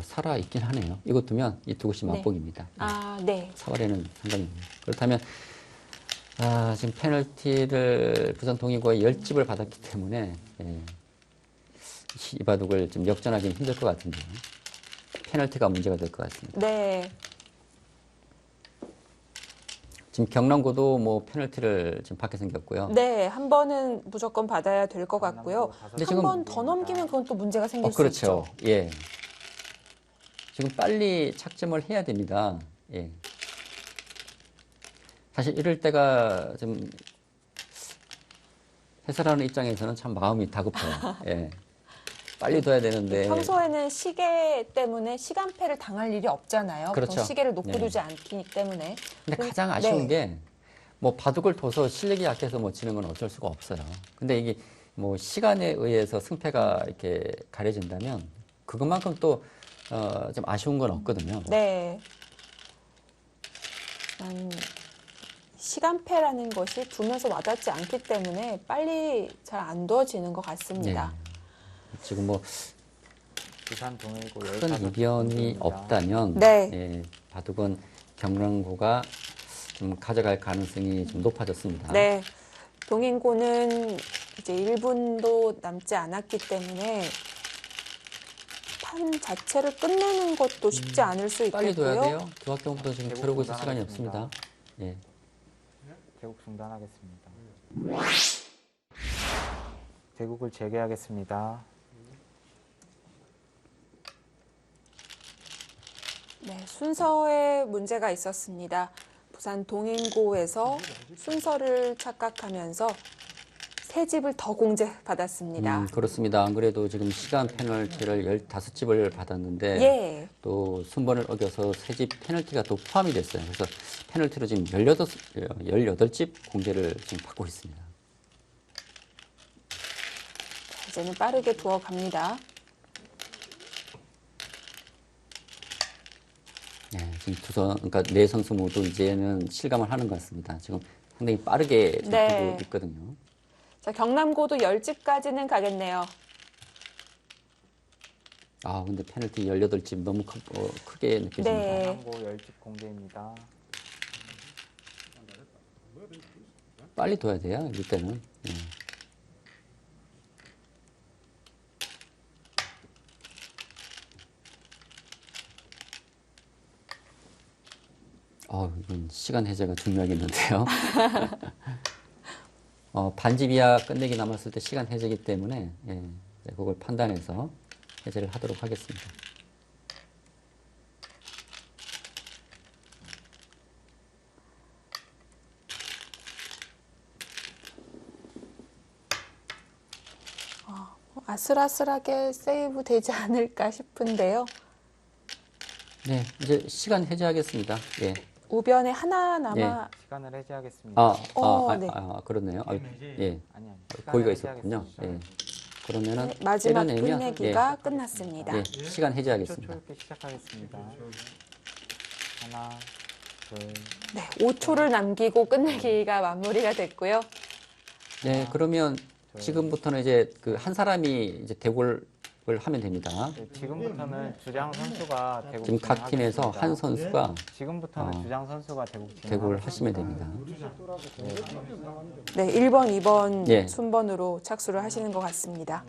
살아 있긴 하네요. 이것 두면 이 두 곳이 네. 맞복입니다. 아, 네. 사활에는 상관이 없네요. 그렇다면 지금 페널티를 부산 동인고가 10집을 받았기 때문에 이 바둑을 좀 역전하기는 힘들 것 같은데요. 페널티가 문제가 될 것 같습니다. 네. 지금 경남고도 뭐 페널티를 지금 받게 생겼고요. 네, 한 번은 무조건 받아야 될 것 같고요. 근데 한 지금- 번 더 넘기면 그건 또 문제가 생길 수 그렇죠. 있죠. 예. 지금 빨리 착점을 해야 됩니다. 예. 사실 이럴 때가 좀 해설하는 입장에서는 참 마음이 다급해요. 예. 빨리 둬야 되는데. 평소에는 시계 때문에 시간패를 당할 일이 없잖아요. 그렇죠. 보통 시계를 놓고 네. 두지 않기 때문에. 근데 가장 아쉬운 네. 게 뭐 바둑을 둬서 실력이 약해서 뭐 지는 건 어쩔 수가 없어요. 근데 이게 뭐 시간에 의해서 승패가 이렇게 가려진다면 그것만큼 또 좀 아쉬운 건 없거든요. 네. 시간패라는 것이 두면서 와닿지 않기 때문에 빨리 잘 안 두어지는 것 같습니다. 지금 뭐 부산 동일고 큰 15 이변이 공제입니다. 없다면 네. 예, 바둑은 경남고가 좀 가져갈 가능성이 좀 높아졌습니다. 네. 동인고는 이제 1분도 남지 않았기 때문에 판 자체를 끝내는 것도 쉽지 않을 수 빨리 둬야 있겠고요. 돼요. 두학경부터 지금 대구 저러고 있을 시간이 중단하겠습니다. 없습니다. 예. 대국 중단하겠습니다. 대국을 재개하겠습니다. 네, 순서에 문제가 있었습니다. 부산 동인고에서 순서를 착각하면서 세 집을 더 공제받았습니다. 그렇습니다. 안 그래도 지금 시간 페널티를 15집을 받았는데 예. 또 순번을 어겨서 세 집 페널티가 또 포함이 됐어요. 그래서 페널티로 지금 18집 공제를 지금 받고 있습니다. 이제는 빠르게 두어 갑니다. 네, 지금 그러니까 네 선수 모두 이제는 실감을 하는 것 같습니다. 지금 상당히 빠르게 지금 네. 두고 있거든요. 자, 경남고도 10집까지는 가겠네요. 아, 근데 페널티 18집 너무 크게 느껴집니다. 네. 경남고 10집 공제입니다. 빨리 둬야 돼요, 이때는. 예. 이건 시간 해제가 중요하겠는데요. 반집 이하 끝내기 남았을 때 시간 해제이기 때문에 예, 그걸 판단해서 해제를 하도록 하겠습니다. 아슬아슬하게 세이브 되지 않을까 싶은데요. 네, 이제 시간 해제하겠습니다. 예. 우변에 하나 남아 시간을 해제하겠습니다. 네. 그렇네요. 예, 아니. 고의가 있었군요. 예. 그러면은 네, 마지막 때려내면, 끝내기가 끝났습니다. 예, 시간 해제하겠습니다. 5초 초읽기 시작하겠습니다. 하나, 둘, 네, 5초를 남기고 끝내기가 마무리가 됐고요. 네, 그러면 지금부터는 이제 그 한 사람이 이제 대골을 하면 됩니다. 네, 지금부터는 주장 선수가 대국 지금 각 팀에서 진행하겠습니다. 한 선수가 지금부터는 주장 선수가 대국 대골을 진행하겠습니다. 하시면 됩니다. 네, 1번, 2번 예. 순번으로 착수를 하시는 것 같습니다.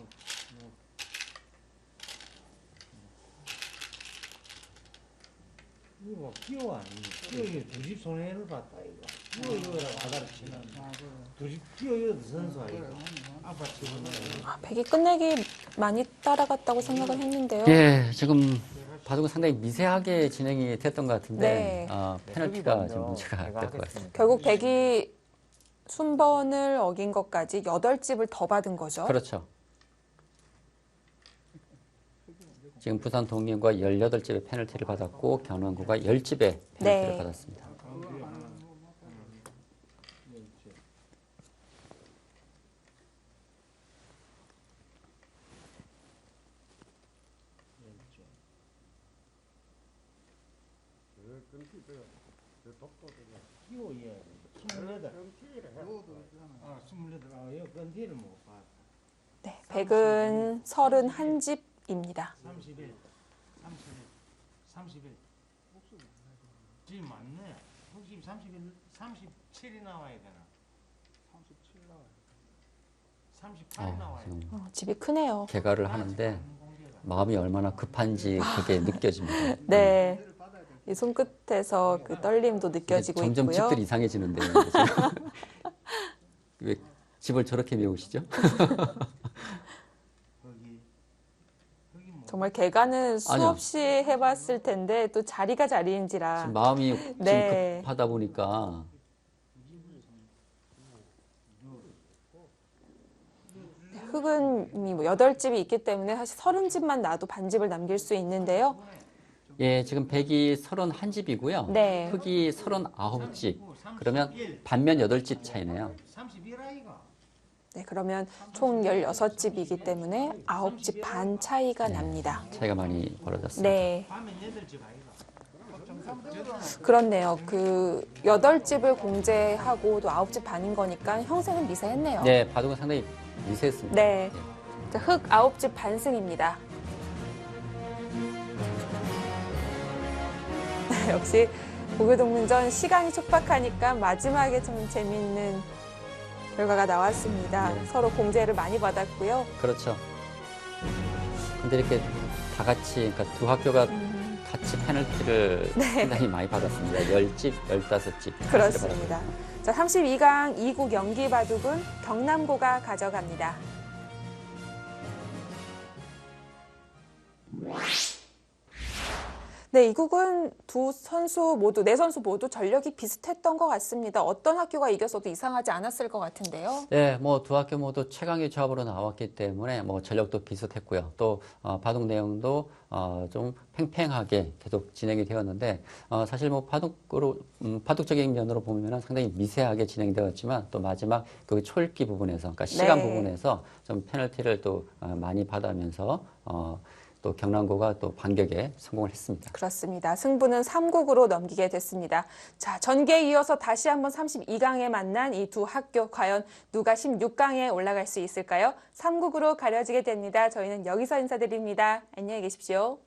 이거 뭐 끼워 아니 끼워 두집 손해를 봤다 이거 끼워 아다리 치는 두집 끼워 선수 아이가 아빠 치고는 백이 끝내기 많이 따라갔다고 생각을 했는데요. 예, 지금 바둑은 상당히 미세하게 진행이 됐던 것 같은데 네. 페널티가 좀 문제가 제가 될 것 같습니다. 하겠습니다. 결국 백이 순번을 어긴 것까지 8집을 더 받은 거죠. 그렇죠. 지금 부산 동인고가 18집의 페널티를 받았고 경남고가 10집의 페널티를 네. 받았습니다. 끼워 얘 28. 28. 이거 건디를 못 봤다. 네, 백은 31집입니다. 31. 지금 맞네. 31, 37이 나와야 되나? 37 나와요. 38이 나와야 돼. 지금 집이 크네요. 개가를 하는데 마음이 얼마나 급한지 그게 느껴집니다. 네. 이 손끝에서 그 떨림도 느껴지고 점점 있고요. 집들이 이상해지는데요. 지금. 왜 집을 저렇게 메우시죠? 거기 뭐 정말 개가는 아니요. 수없이 해봤을 텐데 또 자리가 자리인지라. 지금 마음이 네. 지금 급하다 보니까 흙은 뭐 8집이 있기 때문에 사실 30집만 놔도 반집을 남길 수 있는데요. 예, 지금 백이 31집이고요. 네. 흙이 39집. 그러면 반면 8집 차이네요. 31 아이가. 네, 그러면 총 16집이기 때문에 9집 반 차이가 납니다. 차이가 많이 벌어졌습니다. 네, 밤에 8집 아이가. 그렇네요. 그 8집을 공제하고 또 9집 반인 거니까 형세는 미세했네요. 네, 바둑은 상당히 미세했습니다. 네. 자, 흙 9집 반승입니다. 역시 고교동문전 시간이 촉박하니까 마지막에 좀 재미있는 결과가 나왔습니다. 네. 서로 공제를 많이 받았고요. 그렇죠. 근데 이렇게 다 같이, 그러니까 두 학교가 같이 페널티를 상당히 많이 받았습니다. 10집, 15집. 그렇습니다. 자, 32강 2국 연기 바둑은 경남고가 가져갑니다. 네, 이 국은 네 선수 모두 전력이 비슷했던 것 같습니다. 어떤 학교가 이겼어도 이상하지 않았을 것 같은데요. 네, 뭐 두 학교 모두 최강의 조합으로 나왔기 때문에 뭐 전력도 비슷했고요. 또 바둑 내용도 좀 팽팽하게 계속 진행이 되었는데 사실 뭐 바둑적인 면으로 보면은 상당히 미세하게 진행되었지만 또 마지막 그 초읽기 부분에서, 그러니까 시간 네. 부분에서 좀 페널티를 또 많이 받으면서 또 경남고가 또 반격에 성공을 했습니다. 그렇습니다. 승부는 3국으로 넘기게 됐습니다. 자, 전개에 이어서 다시 한번 32강에 만난 이 두 학교, 과연 누가 16강에 올라갈 수 있을까요? 3국으로 가려지게 됩니다. 저희는 여기서 인사드립니다. 안녕히 계십시오.